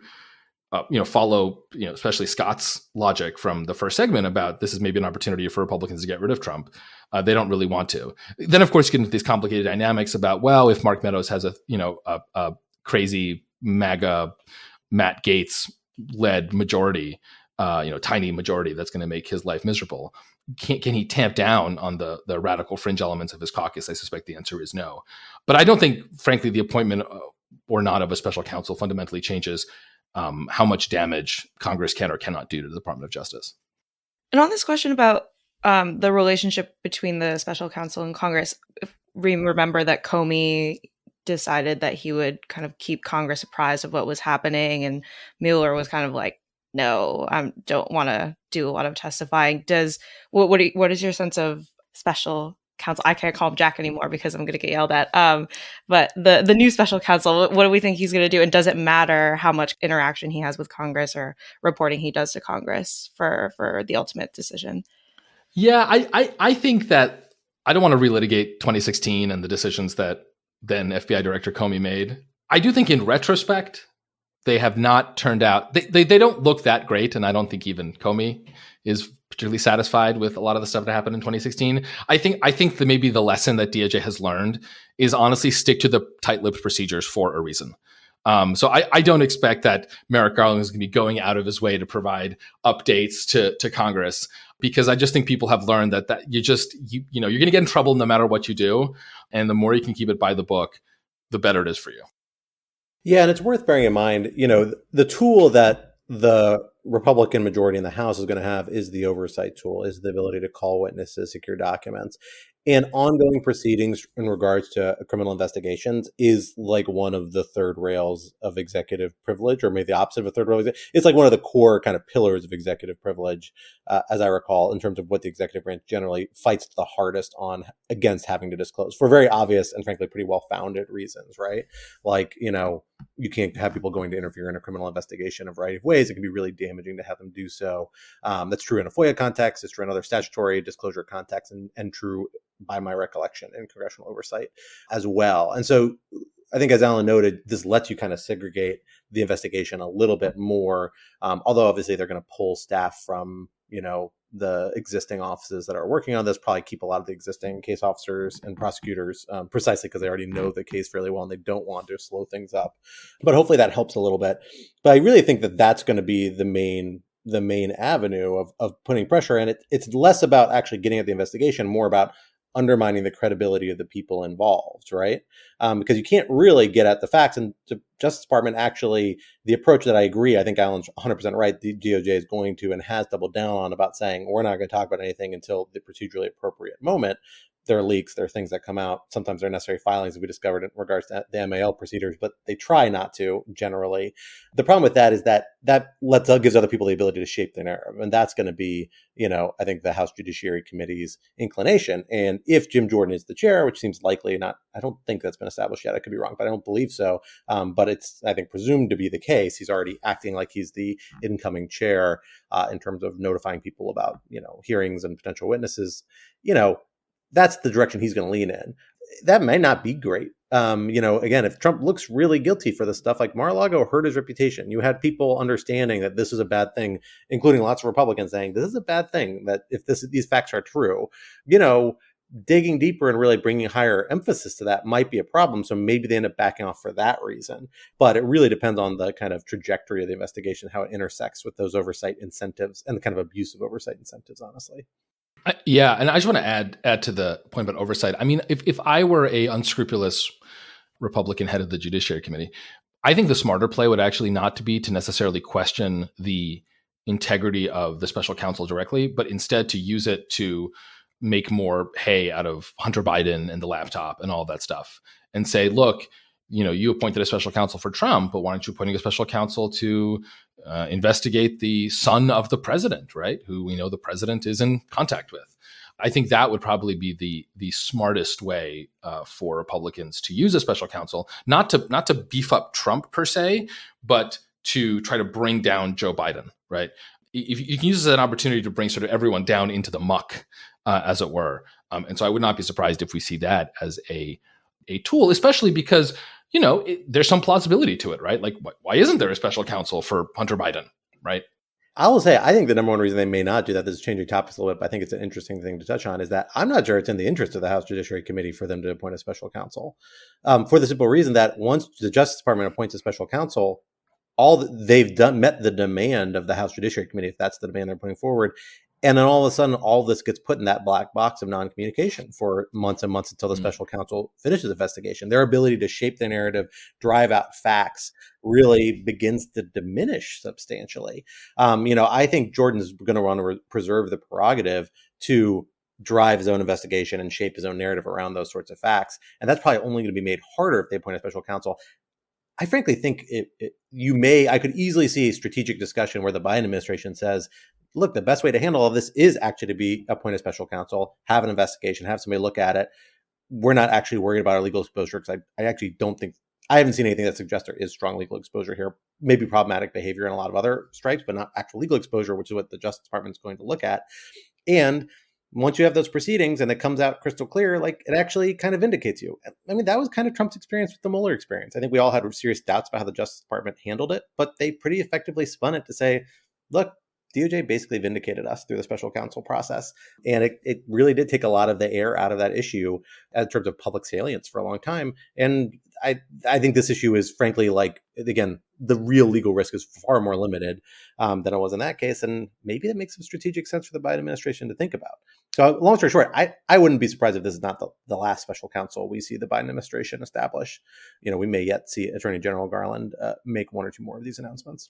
follow, especially Scott's logic from the first segment about this is maybe an opportunity for Republicans to get rid of Trump, they don't really want to. Then, of course, you get into these complicated dynamics about, well, if Mark Meadows has a crazy MAGA Matt Gaetz led majority, tiny majority that's going to make his life miserable. Can he tamp down on the radical fringe elements of his caucus? I suspect the answer is no. But I don't think, frankly, the appointment or not of a special counsel fundamentally changes how much damage Congress can or cannot do to the Department of Justice. And on this question about the relationship between the special counsel and Congress, remember that Comey decided that he would kind of keep Congress apprised of what was happening, and Mueller was kind of like, no, I don't want to do a lot of testifying. What is your sense of special counsel? I can't call him Jack anymore because I'm going to get yelled at. But the new special counsel, what do we think he's going to do? And does it matter how much interaction he has with Congress or reporting he does to Congress for the ultimate decision? Yeah, I think that I don't want to relitigate 2016 and the decisions that then FBI Director Comey made. I do think in retrospect, they have not turned out, they don't look that great. And I don't think even Comey is particularly satisfied with a lot of the stuff that happened in 2016. I think that maybe the lesson that DOJ has learned is honestly stick to the tight-lipped procedures for a reason. So I don't expect that Merrick Garland is going to be going out of his way to provide updates to Congress, because I just think people have learned that you're going to get in trouble no matter what you do. And the more you can keep it by the book, the better it is for you. Yeah, and it's worth bearing in mind, the tool that the Republican majority in the House is going to have is the oversight tool, is the ability to call witnesses, secure documents. And ongoing proceedings in regards to criminal investigations is like one of the third rails of executive privilege, or maybe the opposite of a third rail. It's like one of the core kind of pillars of executive privilege, as I recall, in terms of what the executive branch generally fights the hardest on against having to disclose for very obvious and frankly pretty well-founded reasons, right? Like, you can't have people going to interfere in a criminal investigation in a variety of ways. It can be really damaging to have them do so. That's true in a FOIA context. It's true in other statutory disclosure contexts, and true, by my recollection, in congressional oversight as well. And so I think, as Alan noted, this lets you kind of segregate the investigation a little bit more, although obviously they're going to pull staff from, the existing offices that are working on this, probably keep a lot of the existing case officers and prosecutors, precisely because they already know the case fairly well and they don't want to slow things up. But hopefully that helps a little bit. But I really think that that's going to be the main avenue of putting pressure. And it's less about actually getting at the investigation, more about undermining the credibility of the people involved, right? Because you can't really get at the facts. And the Justice Department, actually, the approach that I agree, I think Alan's 100% right, the DOJ is going to and has doubled down on, about saying, we're not going to talk about anything until the procedurally appropriate moment. There are leaks, there are things that come out. Sometimes there are necessary filings that we discovered in regards to the MAL procedures, but they try not to generally. The problem with that is that gives other people the ability to shape the narrative. And that's going to be, I think the House Judiciary Committee's inclination. And if Jim Jordan is the chair, which seems likely, I don't think that's been established yet. I could be wrong, but I don't believe so. But it's, I think, presumed to be the case. He's already acting like he's the incoming chair in terms of notifying people about, hearings and potential witnesses. That's the direction he's going to lean in. That may not be great. Again, if Trump looks really guilty for this stuff, like Mar-a-Lago hurt his reputation. You had people understanding that this is a bad thing, including lots of Republicans saying this is a bad thing, that if these facts are true, digging deeper and really bringing higher emphasis to that might be a problem. So maybe they end up backing off for that reason. But it really depends on the kind of trajectory of the investigation, how it intersects with those oversight incentives and the kind of abusive oversight incentives, honestly. Yeah, and I just want to add to the point about oversight. I mean, if I were a unscrupulous Republican head of the Judiciary Committee, I think the smarter play would actually not to be to necessarily question the integrity of the special counsel directly, but instead to use it to make more hay out of Hunter Biden and the laptop and all that stuff, and say, look, you appointed a special counsel for Trump, but why aren't you appointing a special counsel to investigate the son of the president, right? Who we know the president is in contact with. I think that would probably be the smartest way for Republicans to use a special counsel, not to beef up Trump per se, but to try to bring down Joe Biden, right? If you can use this as an opportunity to bring sort of everyone down into the muck, as it were. And so I would not be surprised if we see that as a tool, especially because there's some plausibility to it, right? Like, why isn't there a special counsel for Hunter Biden, right? I will say, I think the number one reason they may not do that, this is changing topics a little bit, but I think it's an interesting thing to touch on, is that I'm not sure it's in the interest of the House Judiciary Committee for them to appoint a special counsel, for the simple reason that once the Justice Department appoints a special counsel, they've met the demand of the House Judiciary Committee, if that's the demand they're putting forward. And then all of a sudden, all this gets put in that black box of non-communication for months and months until the special counsel finishes the investigation. Their ability to shape the narrative, drive out facts, really begins to diminish substantially. I think Jordan's going to want to preserve the prerogative to drive his own investigation and shape his own narrative around those sorts of facts. And that's probably only going to be made harder if they appoint a special counsel. I frankly think I could easily see a strategic discussion where the Biden administration says, look, the best way to handle all of this is actually to appoint a special counsel, have an investigation, have somebody look at it. We're not actually worried about our legal exposure, because I actually don't think, I haven't seen anything that suggests there is strong legal exposure here. Maybe problematic behavior in a lot of other strikes, but not actual legal exposure, which is what the Justice Department is going to look at. And once you have those proceedings and it comes out crystal clear, like, it actually kind of vindicates you. I mean, that was kind of Trump's experience with the Mueller experience. I think we all had serious doubts about how the Justice Department handled it, but they pretty effectively spun it to say, look, DOJ basically vindicated us through the special counsel process. And it really did take a lot of the air out of that issue in terms of public salience for a long time. And I think this issue is, frankly, like, again, the real legal risk is far more limited than it was in that case. And maybe that makes some strategic sense for the Biden administration to think about. So long story short, I wouldn't be surprised if this is not the last special counsel we see the Biden administration establish. We may yet see Attorney General Garland make one or two more of these announcements.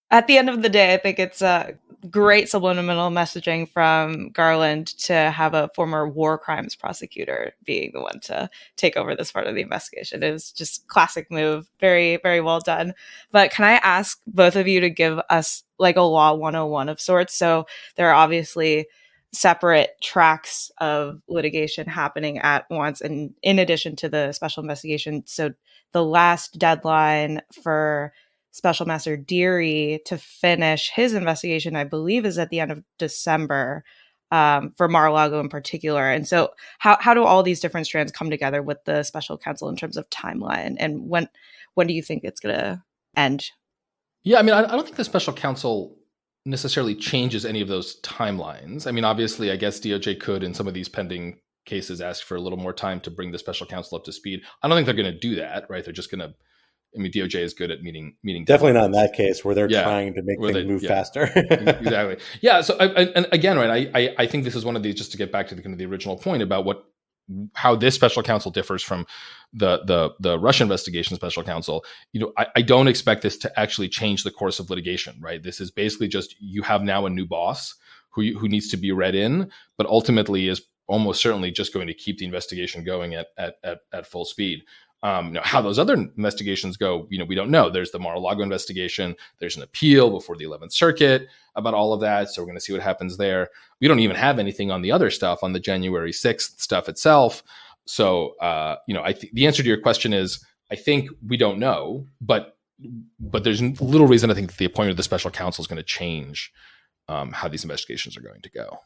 At the end of the day, I think it's a great subliminal messaging from Garland to have a former war crimes prosecutor being the one to take over this part of the investigation. It was just classic move. Very, very well done. But can I ask both of you to give us like a law 101 of sorts? So there are obviously separate tracks of litigation happening at once, and in addition to the special investigation. So the last deadline for Special Master Deary to finish his investigation, I believe, is at the end of December, for Mar-a-Lago in particular. And so how do all these different strands come together with the special counsel in terms of timeline? And when do you think it's going to end? Yeah, I mean, I don't think the special counsel necessarily changes any of those timelines. I mean, obviously, I guess DOJ could, in some of these pending cases, ask for a little more time to bring the special counsel up to speed. I don't think they're going to do that, right? They're just going to, I mean, DOJ is good at meeting. Definitely not in that case where they're trying to make things move faster. Exactly. Yeah. So, and again, right, I think this is one of these, just to get back to the kind of the original point about how this special counsel differs from the Russia investigation special counsel. You know, I don't expect this to actually change the course of litigation, right? This is basically just, you have now a new boss who needs to be read in, but ultimately is almost certainly just going to keep the investigation going at full speed. Now, how those other investigations go, we don't know. There's the Mar-a-Lago investigation. There's an appeal before the 11th Circuit about all of that. So we're going to see what happens there. We don't even have anything on the other stuff, on the January 6th stuff itself. So, I think the answer to your question is, I think we don't know, but there's little reason I think that the appointment of the special counsel is going to change how these investigations are going to go.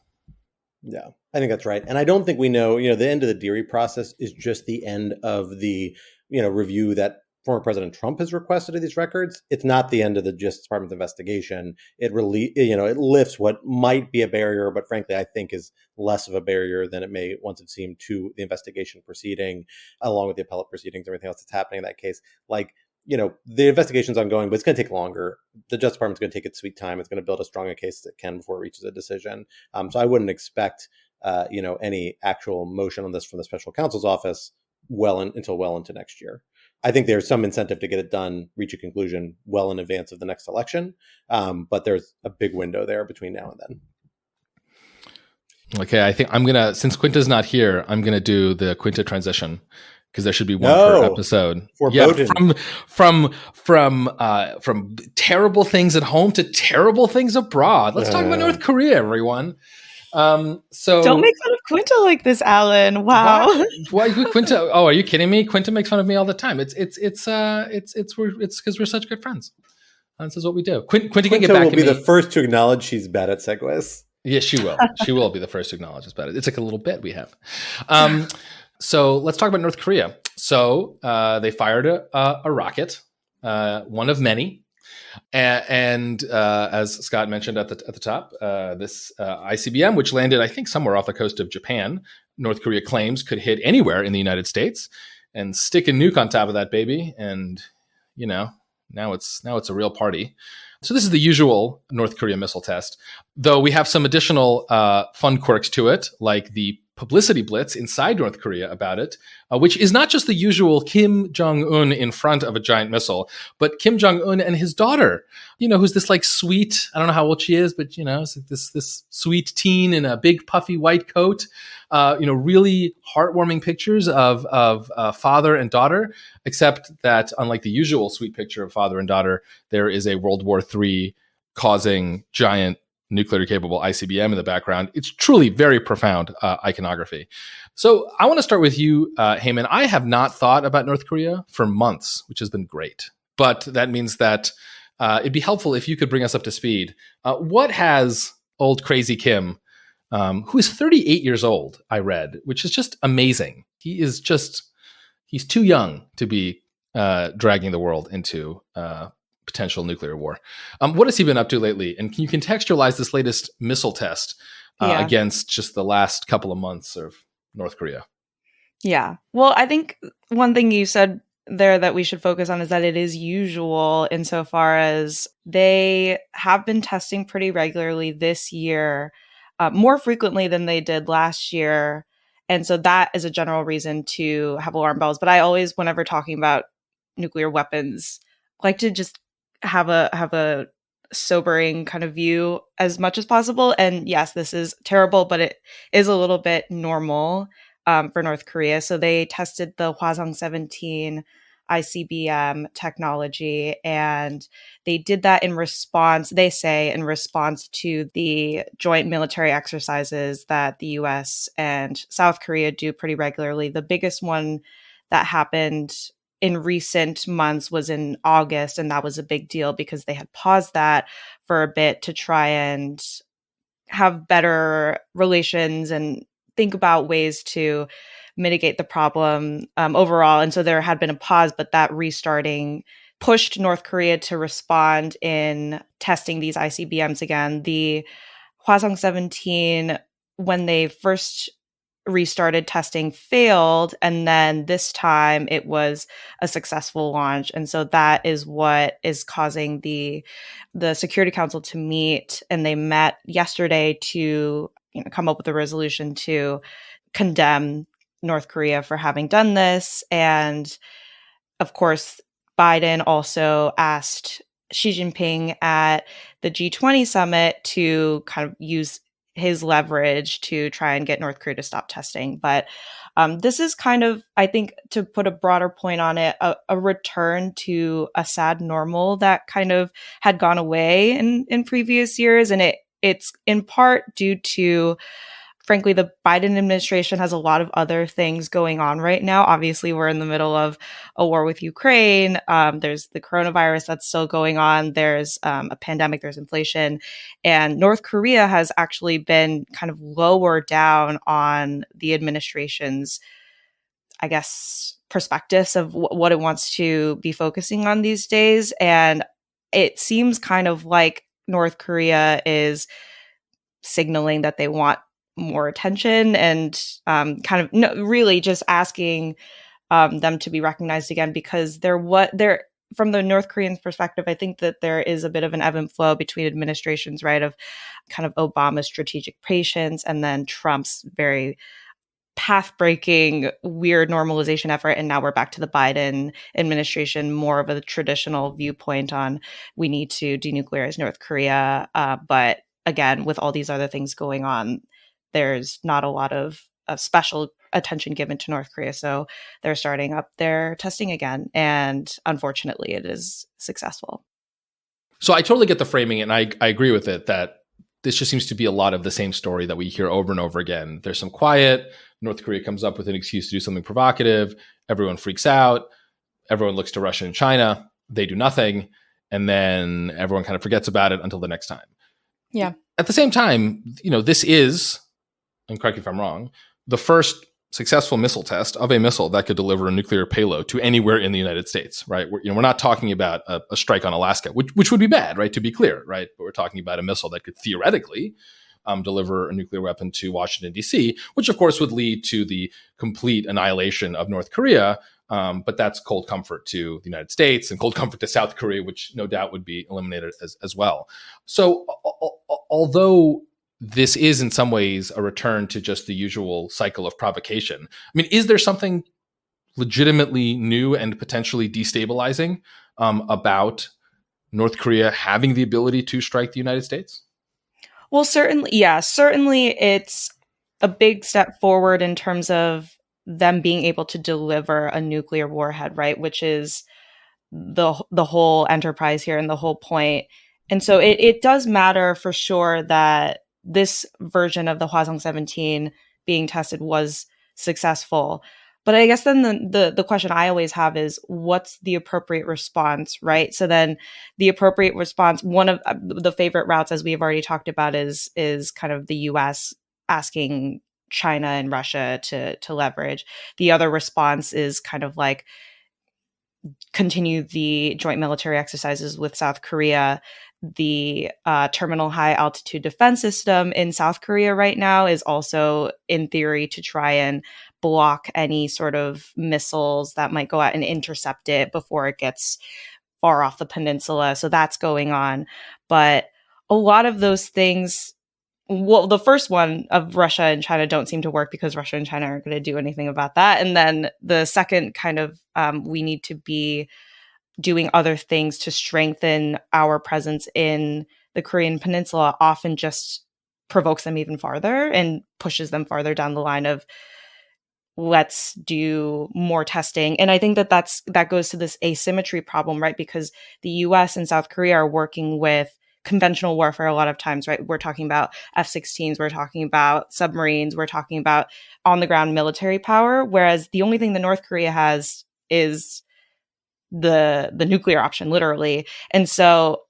Yeah, I think that's right. And I don't think we know, the end of the Deary process is just the end of the, review that former President Trump has requested of these records. It's not the end of the Justice Department's investigation. It really, it lifts what might be a barrier, but frankly, I think is less of a barrier than it may once have seemed to the investigation proceeding, along with the appellate proceedings, everything else that's happening in that case. Like, the investigation's ongoing, but it's going to take longer. The Justice Department's going to take its sweet time. It's going to build as strong a case as it can before it reaches a decision. So I wouldn't expect, any actual motion on this from the special counsel's office until well into next year. I think there's some incentive to get it done, reach a conclusion well in advance of the next election. But there's a big window there between now and then. Okay, I think since Quinta's not here, I'm going to do the Quinta transition, because there should be one per episode. From terrible things at home to terrible things abroad. Let's talk about North Korea, everyone. So don't make fun of Quinta like this, Alan. Wow. Why Quinta? Oh, are you kidding me? Quinta makes fun of me all the time. It's because we're such good friends. This is what we do. Quinta can get back. Will be the first to acknowledge she's bad at segues. Yes, she will. She will be the first to acknowledge it's bad. It's like a little bit we have. So let's talk about North Korea. So they fired a rocket, one of many. And as Scott mentioned at the top, this ICBM, which landed, I think, somewhere off the coast of Japan, North Korea claims could hit anywhere in the United States and stick a nuke on top of that baby. And, now it's a real party. So this is the usual North Korea missile test, though we have some additional fun quirks to it, like the publicity blitz inside North Korea about it, which is not just the usual Kim Jong-un in front of a giant missile, but Kim Jong-un and his daughter, who's this like sweet, I don't know how old she is, but it's like this sweet teen in a big puffy white coat, really heartwarming pictures of father and daughter, except that unlike the usual sweet picture of father and daughter, there is a World War III causing giant nuclear-capable ICBM in the background. It's truly very profound iconography. So I want to start with you, Heyman. I have not thought about North Korea for months, which has been great. But that means that it'd be helpful if you could bring us up to speed. What has old crazy Kim, who is 38 years old, I read, which is just amazing. He's too young to be dragging the world into potential nuclear war. What has he been up to lately? And can you contextualize this latest missile test against just the last couple of months of North Korea? Yeah. Well, I think one thing you said there that we should focus on is that it is usual insofar as they have been testing pretty regularly this year, more frequently than they did last year. And so that is a general reason to have alarm bells. But I always, whenever talking about nuclear weapons, like to just have a sobering kind of view as much as possible. And yes, this is terrible, but it is a little bit normal for North Korea. So they tested the Hwasong-17 ICBM technology, and they did that in response to the joint military exercises that the US and South Korea do pretty regularly. The biggest one that happened in recent months was in August, and that was a big deal because they had paused that for a bit to try and have better relations and think about ways to mitigate the problem overall. And so there had been a pause, but that restarting pushed North Korea to respond in testing these ICBMs again. The Hwasong 17, when they first restarted testing, failed, and then this time it was a successful launch. And so that is what is causing the Security Council to meet, and they met yesterday to come up with a resolution to condemn North Korea for having done this. And of course, Biden also asked Xi Jinping at the G20 summit to kind of use his leverage to try and get North Korea to stop testing. But this is kind of, I think, to put a broader point on it, a return to a sad normal that kind of had gone away in previous years. And it's in part due to, frankly, the Biden administration has a lot of other things going on right now. Obviously, we're in the middle of a war with Ukraine. There's the coronavirus that's still going on. There's a pandemic. There's inflation. And North Korea has actually been kind of lower down on the administration's, I guess, perspectives of what it wants to be focusing on these days. And it seems kind of like North Korea is signaling that they want more attention and really just asking them to be recognized again, because they're from the North Korean perspective, I think that there is a bit of an ebb and flow between administrations, right? Of kind of Obama's strategic patience and then Trump's very path-breaking, weird normalization effort. And now we're back to the Biden administration, more of a traditional viewpoint on we need to denuclearize North Korea. But again, with all these other things going on, there's not a lot of special attention given to North Korea. So they're starting up their testing again. And unfortunately, it is successful. So I totally get the framing, and I agree with it, that this just seems to be a lot of the same story that we hear over and over again. There's some quiet. North Korea comes up with an excuse to do something provocative. Everyone freaks out. Everyone looks to Russia and China. They do nothing. And then everyone kind of forgets about it until the next time. Yeah. At the same time, this is, and correct me if I'm wrong, the first successful missile test of a missile that could deliver a nuclear payload to anywhere in the United States, right? We're not talking about a strike on Alaska, which would be bad, right? To be clear, right? But we're talking about a missile that could theoretically deliver a nuclear weapon to Washington, D.C., which of course would lead to the complete annihilation of North Korea. But that's cold comfort to the United States and cold comfort to South Korea, which no doubt would be eliminated as well. So although this is in some ways a return to just the usual cycle of provocation, I mean, is there something legitimately new and potentially destabilizing about North Korea having the ability to strike the United States? Well, certainly it's a big step forward in terms of them being able to deliver a nuclear warhead, right? Which is the whole enterprise here and the whole point. And so it does matter for sure that this version of the Hwasong 17 being tested was successful. But I guess then the question I always have is, what's the appropriate response, right? So then the appropriate response, one of the favorite routes, as we have already talked about, is kind of the US asking China and Russia to leverage. The other response is kind of like continue the joint military exercises with South Korea. The terminal high altitude defense system in South Korea right now is also in theory to try and block any sort of missiles that might go out and intercept it before it gets far off the peninsula. So that's going on. But a lot of those things, well, the first one of Russia and China don't seem to work because Russia and China aren't going to do anything about that. And then the second kind of, we need to be doing other things to strengthen our presence in the Korean Peninsula, often just provokes them even farther and pushes them farther down the line of, let's do more testing. And I think that goes to this asymmetry problem, right? Because the US and South Korea are working with conventional warfare a lot of times, right? We're talking about F-16s, we're talking about submarines, we're talking about on the ground military power. Whereas the only thing that North Korea has is the nuclear option, literally. And so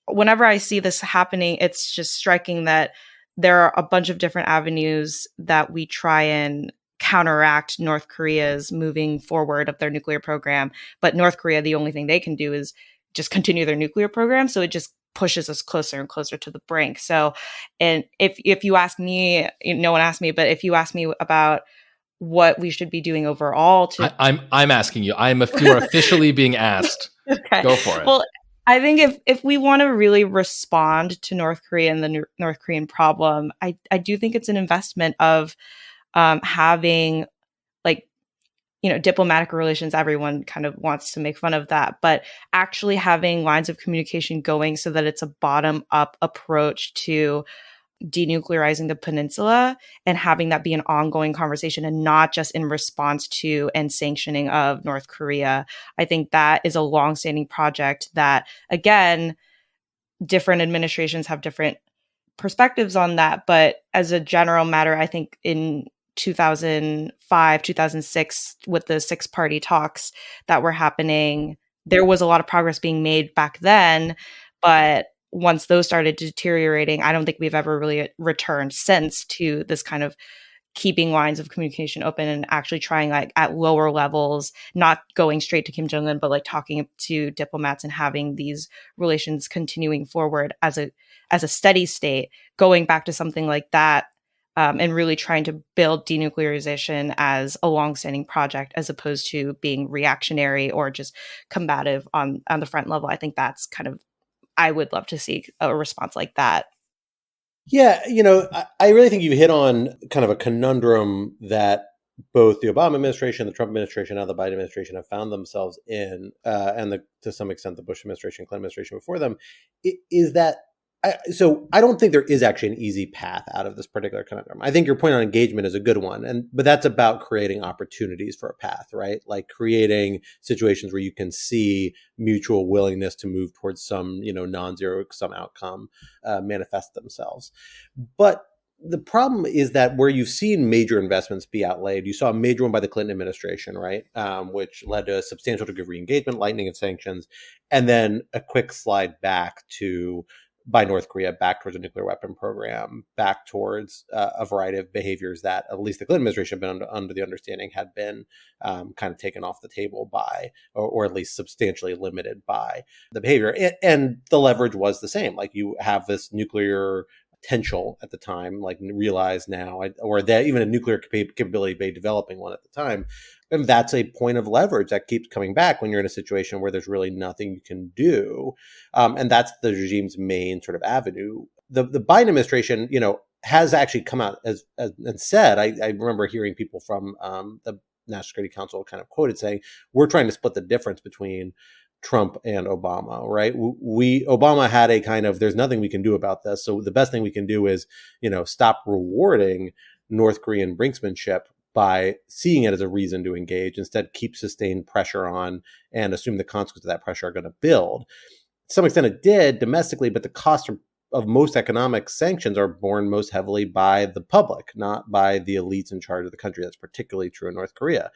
whenever I see this happening, it's just striking that there are a bunch of different avenues that we try and counteract North Korea's moving forward of their nuclear program. But North Korea, the only thing they can do is just continue their nuclear program. So it just pushes us closer and closer to the brink. So, and if you ask me, no one asked me, but if you ask me about what we should be doing overall to I'm asking you. You are officially being asked. Okay. Go for it. Well, I think if we want to really respond to North Korea and the North Korean problem, I do think it's an investment of having, like, diplomatic relations. Everyone kind of wants to make fun of that, but actually having lines of communication going so that it's a bottom up approach to denuclearizing the peninsula and having that be an ongoing conversation and not just in response to and sanctioning of North Korea. I think that is a longstanding project that, again, different administrations have different perspectives on that. But as a general matter, I think in 2005, 2006, with the six-party talks that were happening, there was a lot of progress being made back then. But once those started deteriorating, I don't think we've ever really returned since to this kind of keeping lines of communication open and actually trying, like, at lower levels, not going straight to Kim Jong-un, but like talking to diplomats and having these relations continuing forward as a steady state, going back to something like that. And really trying to build denuclearization as a longstanding project, as opposed to being reactionary or just combative on the front level. I think that's kind of, I would love to see a response like that. Yeah, I really think you hit on kind of a conundrum that both the Obama administration, the Trump administration, and the Biden administration have found themselves in, and to some extent the Bush administration, Clinton administration before them, is that I don't think there is actually an easy path out of this particular conundrum. I think your point on engagement is a good one, but that's about creating opportunities for a path, right? Like creating situations where you can see mutual willingness to move towards some, non-zero sum outcome manifest themselves. But the problem is that where you've seen major investments be outlaid, you saw a major one by the Clinton administration, right, which led to a substantial degree of re-engagement, lightening of sanctions, and then a quick slide back by North Korea, back towards a nuclear weapon program, back towards a variety of behaviors that at least the Clinton administration had been under the understanding had been kind of taken off the table by, or at least substantially limited by the behavior. And the leverage was the same. Like, you have this nuclear potential at the time, like realized now, or that even a nuclear capability by developing one at the time. And that's a point of leverage that keeps coming back when you're in a situation where there's really nothing you can do. And that's the regime's main sort of avenue. The Biden administration, has actually come out and said, I remember hearing people from the National Security Council kind of quoted saying, we're trying to split the difference between Trump and Obama, right? Obama had a kind of, there's nothing we can do about this. So the best thing we can do is, stop rewarding North Korean brinksmanship by seeing it as a reason to engage, instead keep sustained pressure on and assume the consequences of that pressure are going to build. To some extent it did domestically, but the cost of most economic sanctions are borne most heavily by the public, not by the elites in charge of the country. That's particularly true in North Korea.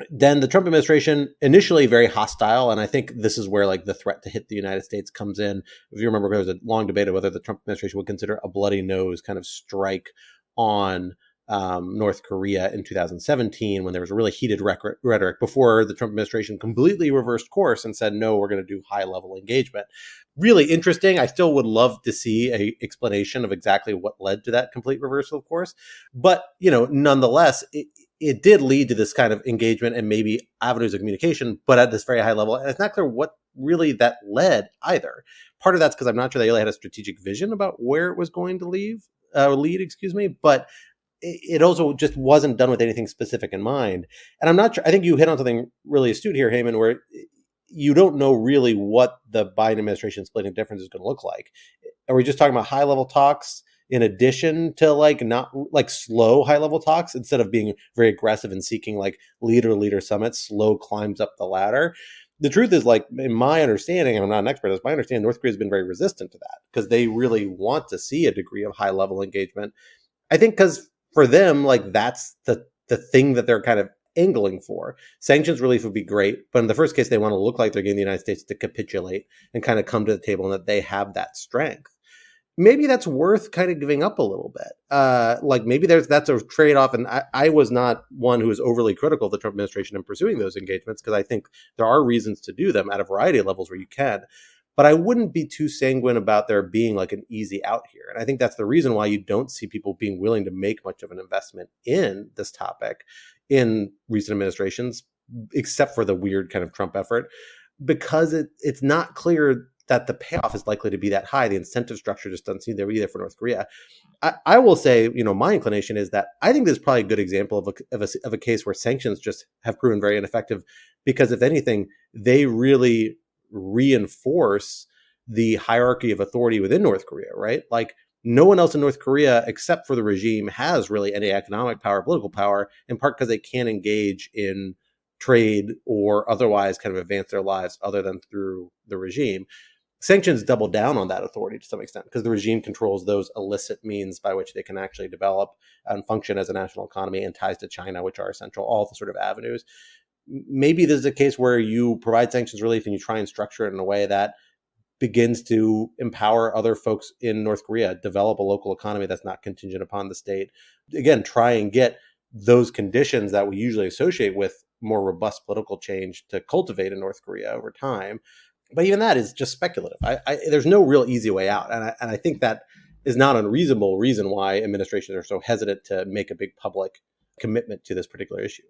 Then the Trump administration, initially very hostile, and I think this is where, like, the threat to hit the United States comes in. If you remember, there was a long debate of whether the Trump administration would consider a bloody nose kind of strike on North Korea in 2017, when there was a really heated rhetoric before the Trump administration completely reversed course and said, no, we're going to do high-level engagement. Really interesting. I still would love to see an explanation of exactly what led to that complete reversal of course. But, nonetheless, it did lead to this kind of engagement and maybe avenues of communication, but at this very high level. And it's not clear what really that led either. Part of that's because I'm not sure they really had a strategic vision about where it was going to lead, but it also just wasn't done with anything specific in mind. And I'm not sure, I think you hit on something really astute here, Heyman, where you don't know really what the Biden administration splitting difference is going to look like. Are we just talking about high level talks in addition to not slow high level talks, instead of being very aggressive and seeking leader summits, slow climbs up the ladder? The truth is, in my understanding, and I'm not an expert, as my understanding, North Korea has been very resistant to that because they really want to see a degree of high level engagement. I think because for them, that's the thing that they're kind of angling for. Sanctions relief would be great, but in the first case, they want to look like they're getting the United States to capitulate and kind of come to the table and that they have that strength. Maybe that's worth kind of giving up a little bit. Like maybe that's a trade-off. And I was not one who was overly critical of the Trump administration in pursuing those engagements, because I think there are reasons to do them at a variety of levels where you can. But I wouldn't be too sanguine about there being like an easy out here. And I think that's the reason why you don't see people being willing to make much of an investment in this topic in recent administrations, except for the weird kind of Trump effort, because it's not clear that the payoff is likely to be that high. The incentive structure just doesn't seem there either for North Korea. I will say, my inclination is that I think this is probably a good example of a case where sanctions just have proven very ineffective, because if anything, they really reinforce the hierarchy of authority within North Korea, right? Like no one else in North Korea, except for the regime, has really any economic power, political power, in part because they can't engage in trade or otherwise kind of advance their lives other than through the regime. Sanctions double down on that authority to some extent, because the regime controls those illicit means by which they can actually develop and function as a national economy, and ties to China, which are essential, all the sort of avenues. Maybe this is a case where you provide sanctions relief and you try and structure it in a way that begins to empower other folks in North Korea, develop a local economy that's not contingent upon the state. Again, try and get those conditions that we usually associate with more robust political change to cultivate in North Korea over time. But even that is just speculative. There's no real easy way out. And I think that is not a unreasonable reason why administrations are so hesitant to make a big public commitment to this particular issue.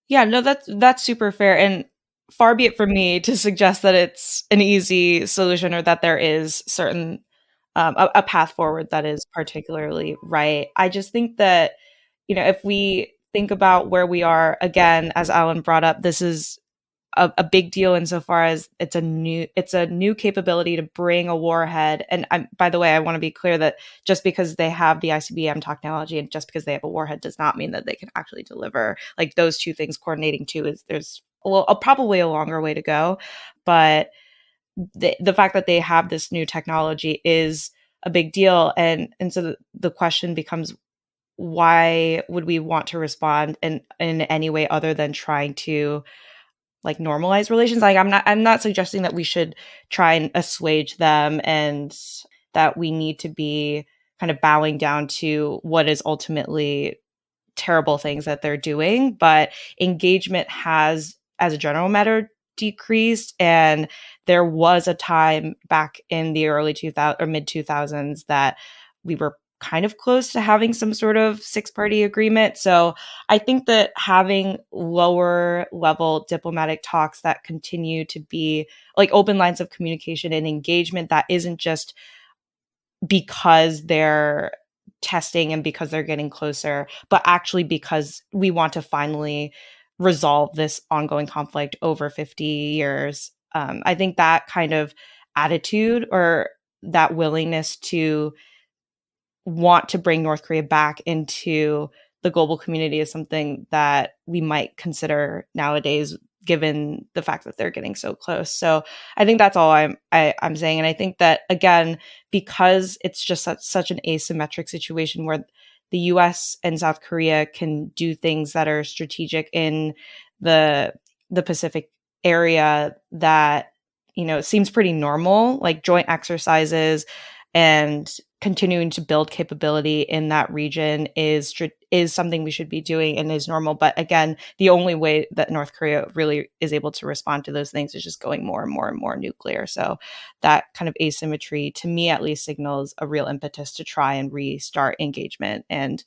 Yeah, no, that's super fair. And far be it from me to suggest that it's an easy solution or that there is certain a path forward that is particularly right. I just think that, if we think about where we are, again, as Alan brought up, this is a big deal insofar as it's a new capability to bring a warhead. And by the way, I want to be clear that just because they have the ICBM technology and just because they have a warhead does not mean that they can actually deliver. Like those two things coordinating too there's probably a longer way to go. But the fact that they have this new technology is a big deal. And so the question becomes, why would we want to respond in any way other than trying to like normalize relations? Like I'm not suggesting that we should try and assuage them and that we need to be kind of bowing down to what is ultimately terrible things that they're doing, but engagement has, as a general matter, decreased. And there was a time back in the early 2000s or mid 2000s that we were kind of close to having some sort of six-party agreement. So I think that having lower level diplomatic talks that continue to be like open lines of communication and engagement that isn't just because they're testing and because they're getting closer, but actually because we want to finally resolve this ongoing conflict over 50 years. I think that kind of attitude or that willingness to want to bring North Korea back into the global community is something that we might consider nowadays, given the fact that they're getting so close. So I think that's all I'm saying. And I think that, again, because it's just such an asymmetric situation where the US and South Korea can do things that are strategic in the Pacific area that, seems pretty normal, like joint exercises and continuing to build capability in that region is something we should be doing and is normal. But again, the only way that North Korea really is able to respond to those things is just going more and more and more nuclear. So that kind of asymmetry, to me at least, signals a real impetus to try and restart engagement and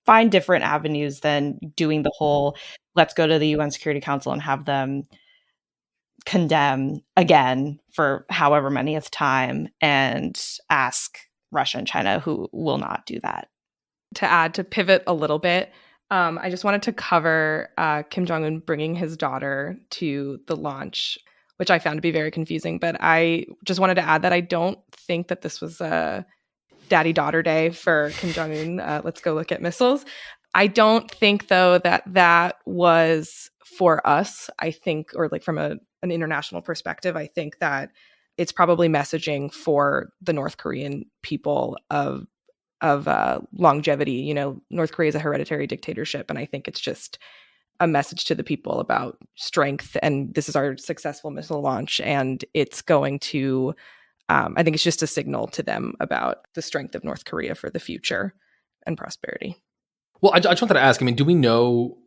find different avenues than doing the whole, let's go to the UN Security Council and have them condemn again for however manyth time and ask Russia and China, who will not do that. To pivot a little bit, I just wanted to cover Kim Jong-un bringing his daughter to the launch, which I found to be very confusing. But I just wanted to add that I don't think that this was a daddy-daughter day for Kim Jong-un. Let's go look at missiles. I don't think, though, that was for us, I think, or like from an international perspective, I think that it's probably messaging for the North Korean people of longevity. North Korea is a hereditary dictatorship, and I think it's just a message to the people about strength, and this is our successful missile launch, and it's going to I think it's just a signal to them about the strength of North Korea for the future and prosperity. Well, I just wanted to ask, I mean, do we know,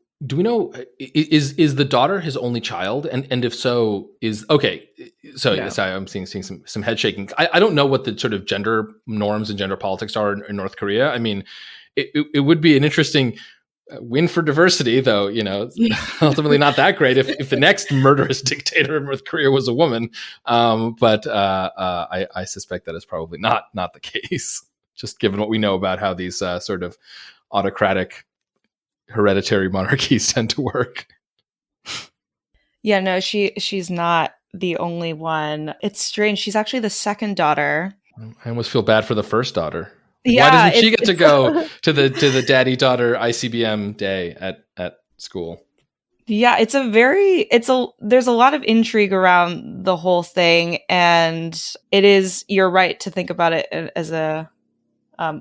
is the daughter his only child? And if so, yes, I'm seeing some head shaking. I don't know what the sort of gender norms and gender politics are in North Korea. I mean, it would be an interesting win for diversity, though, ultimately not that great if the next murderous dictator in North Korea was a woman. But I suspect that is probably not the case, just given what we know about how these sort of autocratic hereditary monarchies tend to work. Yeah, no, she's not the only one. It's strange. She's actually the second daughter. I almost feel bad for the first daughter. Yeah, why doesn't she get to go to the daddy-daughter ICBM day at school? Yeah, there's a lot of intrigue around the whole thing, and you're right to think about it as a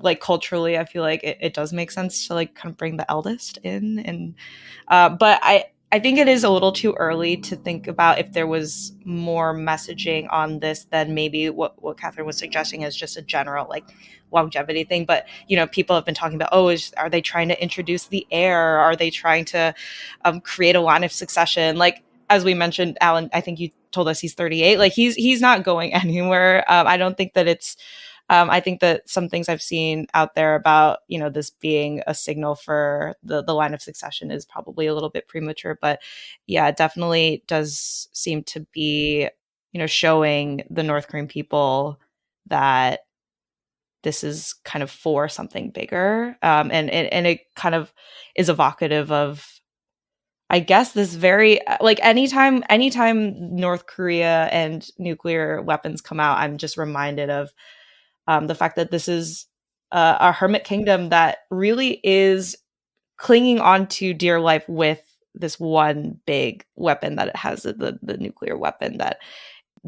like culturally, I feel like it does make sense to like kind of bring the eldest in, and but I think it is a little too early to think about if there was more messaging on this than maybe what Catherine was suggesting as just a general like longevity thing. But people have been talking about, are they trying to introduce the heir? Are they trying to create a line of succession? Like, as we mentioned, Alan, I think you told us he's 38. Like he's not going anywhere. I don't think that it's I think that some things I've seen out there about, this being a signal for the line of succession is probably a little bit premature. But yeah, it definitely does seem to be, showing the North Korean people that this is kind of for something bigger. And it kind of is evocative of, I guess, this very like anytime North Korea and nuclear weapons come out, I'm just reminded of the fact that this is a hermit kingdom that really is clinging on to dear life with this one big weapon that it has, the nuclear weapon, that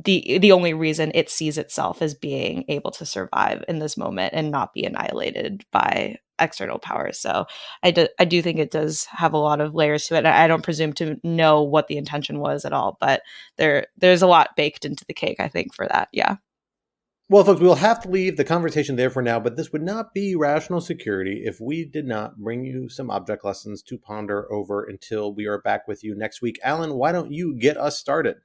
the only reason it sees itself as being able to survive in this moment and not be annihilated by external powers. So I do think it does have a lot of layers to it. I don't presume to know what the intention was at all, but there's a lot baked into the cake, I think, for that. Yeah. Well, folks, we'll have to leave the conversation there for now, but this would not be rational security if we did not bring you some object lessons to ponder over until we are back with you next week. Alan, why don't you get us started?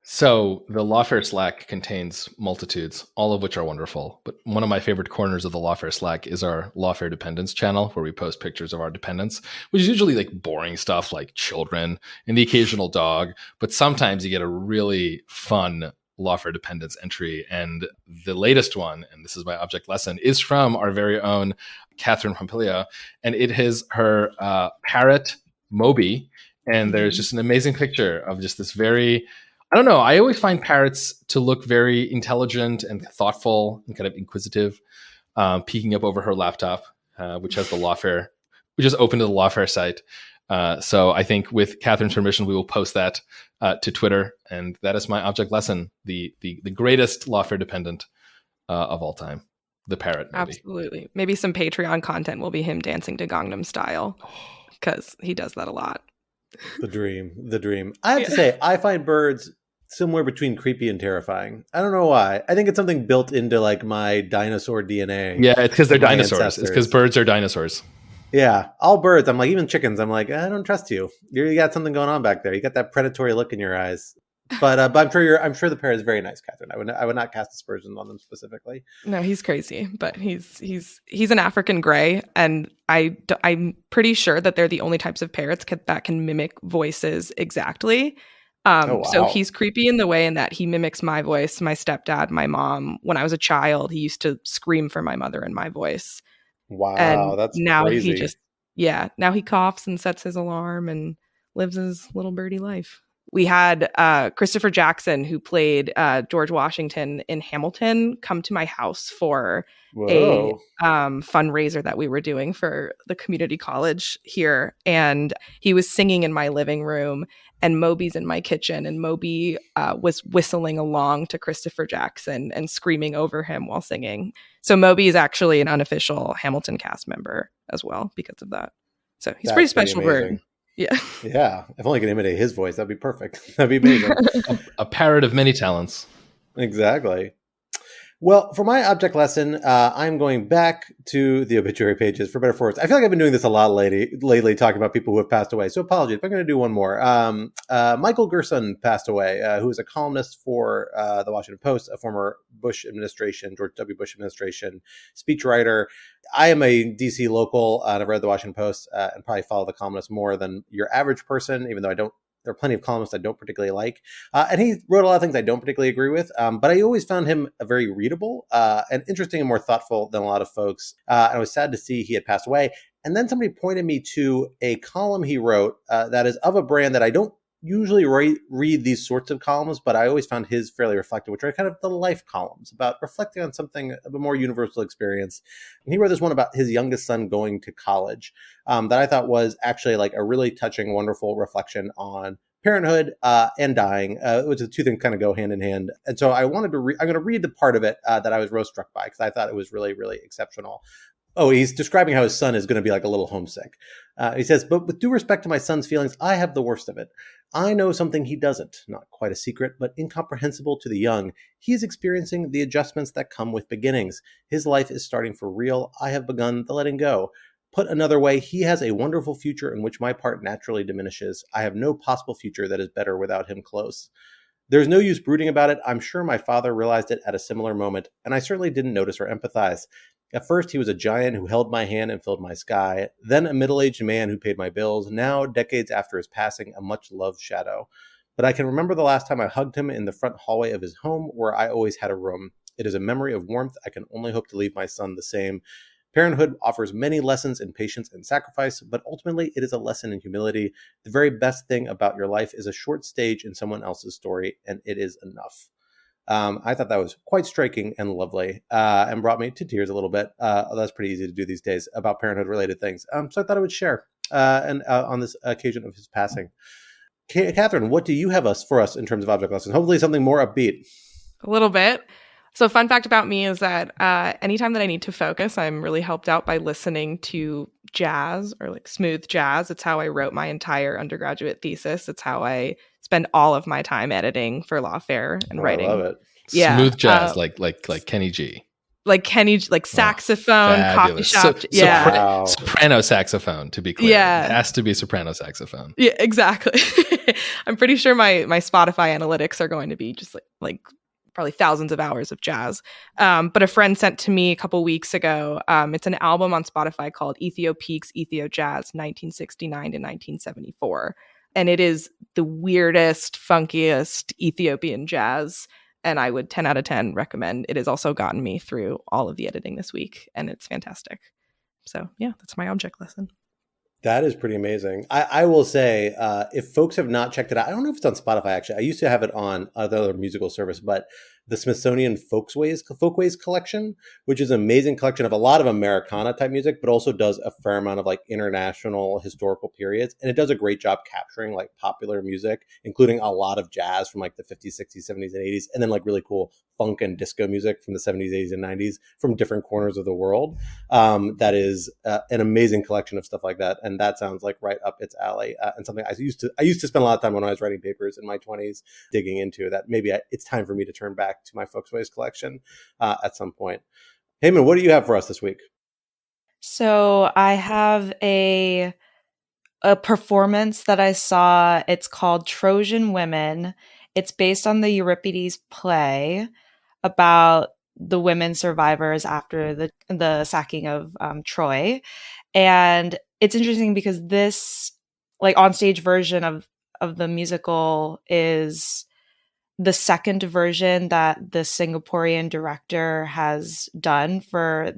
So the Lawfare Slack contains multitudes, all of which are wonderful. But one of my favorite corners of the Lawfare Slack is our Lawfare Dependents channel, where we post pictures of our dependents, which is usually like boring stuff like children and the occasional dog. But sometimes you get a really fun Lawfare Dependents entry. And the latest one, and this is my object lesson, is from our very own Catherine Pompilio. And it is her parrot, Moby. And there's just an amazing picture of just this very... I don't know. I always find parrots to look very intelligent and thoughtful and kind of inquisitive, peeking up over her laptop, which has the Lawfare, which is open to the Lawfare site. So I think with Catherine's permission, we will post that to Twitter. And that is my object lesson, the greatest Lawfare dependent of all time, the parrot. Maybe. Absolutely. Maybe some Patreon content will be him dancing to Gangnam Style, because he does that a lot. The dream. I have to say, I find birds somewhere between creepy and terrifying. I don't know why. I think it's something built into like my dinosaur DNA. Yeah, it's because they're dinosaurs. Ancestors. It's because birds are dinosaurs. Yeah, all birds. I'm like, even chickens. I'm like, I don't trust you. You got something going on back there. You got that predatory look in your eyes. But I'm sure the parrot is very nice, Catherine. I would not cast aspersions on them specifically. No, he's crazy, but he's an African gray, and I'm pretty sure that they're the only types of parrots that can mimic voices exactly. Wow. So he's creepy in the way in that he mimics my voice, my stepdad, my mom. When I was a child, he used to scream for my mother in my voice. Wow, and that's now crazy. Now he coughs and sets his alarm and lives his little birdie life. We had Christopher Jackson, who played George Washington in Hamilton, come to my house for a fundraiser that we were doing for the community college here. And he was singing in my living room, and Moby's in my kitchen. And Moby was whistling along to Christopher Jackson and screaming over him while singing. So Moby is actually an unofficial Hamilton cast member as well because of that. So he's a pretty special bird. Yeah. Yeah, if only I could imitate his voice, that'd be perfect. That'd be amazing. A parrot of many talents. Exactly. Well, for my object lesson, I'm going back to the obituary pages for better or for worse. I feel like I've been doing this a lot lately, talking about people who have passed away. So apologies, but I'm going to do one more. Michael Gerson passed away, who was a columnist for the Washington Post, a former George W. Bush administration speechwriter. I am a DC local, and I've read the Washington Post and probably follow the columnist more than your average person, even though I don't. There are plenty of columnists I don't particularly like. And he wrote a lot of things I don't particularly agree with. But I always found him very readable and interesting and more thoughtful than a lot of folks. And I was sad to see he had passed away. And then somebody pointed me to a column he wrote that is of a brand that I don't usually read these sorts of columns, but I always found his fairly reflective, which are kind of the life columns about reflecting on something of a more universal experience. And he wrote this one about his youngest son going to college that I thought was actually like a really touching, wonderful reflection on parenthood and dying, which the two things kind of go hand in hand. And so I wanted to I'm going to read the part of it that I was most struck by because I thought it was really, really exceptional. Oh, he's describing how his son is going to be like a little homesick. He says, but with due respect to my son's feelings, I have the worst of it. I know something he doesn't, not quite a secret, but incomprehensible to the young. He is experiencing the adjustments that come with beginnings. His life is starting for real. I have begun the letting go. Put another way, he has a wonderful future in which my part naturally diminishes. I have no possible future that is better without him close. There's no use brooding about it. I'm sure my father realized it at a similar moment, and I certainly didn't notice or empathize. At first, he was a giant who held my hand and filled my sky, then a middle-aged man who paid my bills, now, decades after his passing, a much-loved shadow. But I can remember the last time I hugged him in the front hallway of his home, where I always had a room. It is a memory of warmth. I can only hope to leave my son the same. Parenthood offers many lessons in patience and sacrifice, but ultimately it is a lesson in humility. The very best thing about your life is a short stage in someone else's story, and it is enough. I thought that was quite striking and lovely and brought me to tears a little bit. That's pretty easy to do these days about parenthood-related things. So I thought I would share on this occasion of his passing. Catherine, what do you have for us in terms of object lessons? Hopefully something more upbeat. A little bit. So fun fact about me is that anytime that I need to focus, I'm really helped out by listening to jazz or like smooth jazz. It's how I wrote my entire undergraduate thesis. It's how I spend all of my time editing for Lawfare and writing. I love it. Yeah, smooth jazz, like Kenny G. Like Kenny, like saxophone, coffee shop. Wow. Soprano saxophone, to be clear. Yeah. It has to be soprano saxophone. Yeah, exactly. I'm pretty sure my Spotify analytics are going to be just like probably thousands of hours of jazz. But a friend sent to me a couple weeks ago. It's an album on Spotify called Ethio Peaks, Ethio Jazz, 1969 to 1974. And it is the weirdest, funkiest Ethiopian jazz. And I would 10 out of 10 recommend. It has also gotten me through all of the editing this week, and it's fantastic. So yeah, that's my object lesson. That is pretty amazing. I will say, if folks have not checked it out, I don't know if it's on Spotify, actually. I used to have it on other musical service, but the Smithsonian Folkways collection, which is an amazing collection of a lot of Americana type music, but also does a fair amount of like international historical periods. And it does a great job capturing like popular music, including a lot of jazz from like the 50s, 60s, 70s, and 80s, and then like really cool funk and disco music from the 70s, 80s, and 90s from different corners of the world. That is an amazing collection of stuff like that. And that sounds like right up its alley and something I used to spend a lot of time when I was writing papers in my 20s digging into that. Maybe it's time for me to turn back to my Folkways collection at some point. Heyman, what do you have for us this week? So I have a performance that I saw. It's called Trojan Women. It's based on the Euripides play about the women survivors after the sacking of Troy. And it's interesting because this like onstage version of the musical is the second version that the Singaporean director has done for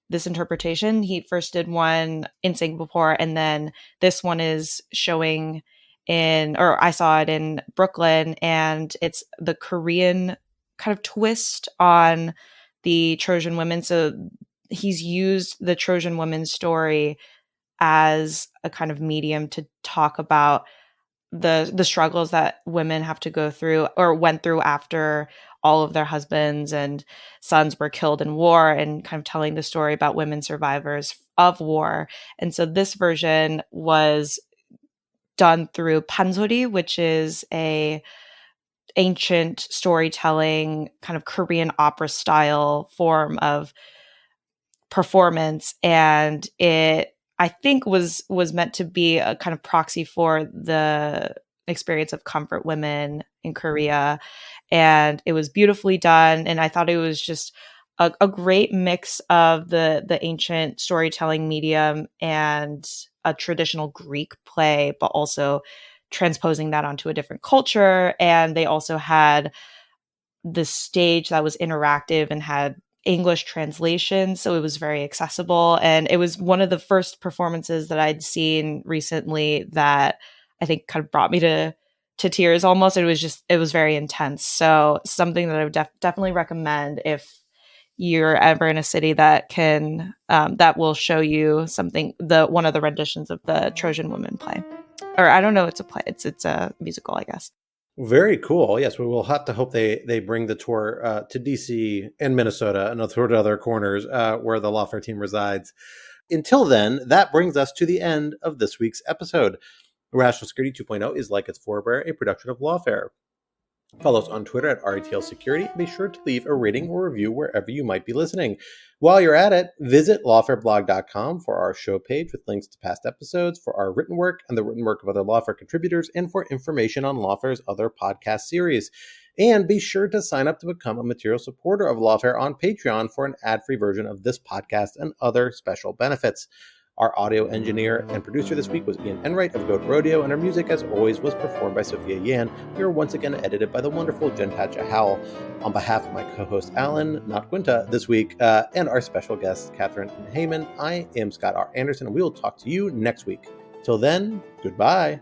this interpretation. He first did one in Singapore, and then this one is showing I saw it in Brooklyn, and it's the Korean kind of twist on the Trojan women. So he's used the Trojan women story as a kind of medium to talk about the struggles that women have to go through or went through after all of their husbands and sons were killed in war, and kind of telling the story about women survivors of war. And so this version was done through pansori, which is a ancient storytelling kind of Korean opera style form of performance, and it, I think, was meant to be a kind of proxy for the experience of comfort women in Korea. And it was beautifully done, and I thought it was just a great mix of the ancient storytelling medium and a traditional Greek play, but also transposing that onto a different culture. And they also had the stage that was interactive and had English translation, so it was very accessible. And it was one of the first performances that I'd seen recently that I think kind of brought me to tears almost. It was very intense. So something that I would definitely recommend if you're ever in a city that can that will show you something, one of the renditions of the Trojan Women play. Or I don't know, it's a play. It's a musical, I guess. Very cool. Yes, we will have to hope they bring the tour to DC and Minnesota and to other corners where the Lawfare team resides. Until then, that brings us to the end of this week's episode. Rational Security 2.0 is, like its forebear, a production of Lawfare. Follow us on Twitter at RETL Security. Be sure to leave a rating or review wherever you might be listening. While you're at it, visit lawfareblog.com for our show page with links to past episodes, for our written work and the written work of other Lawfare contributors, and for information on Lawfare's other podcast series. And be sure to sign up to become a material supporter of Lawfare on Patreon for an ad-free version of this podcast and other special benefits. Our audio engineer and producer this week was Ian Enright of Goat Rodeo, and our music, as always, was performed by Sophia Yan. We were once again edited by the wonderful Gentadja Howell. On behalf of my co-host Alan, not Quinta, this week, and our special guests, Catherine and Heyman, I am Scott R. Anderson, and we will talk to you next week. Till then, goodbye.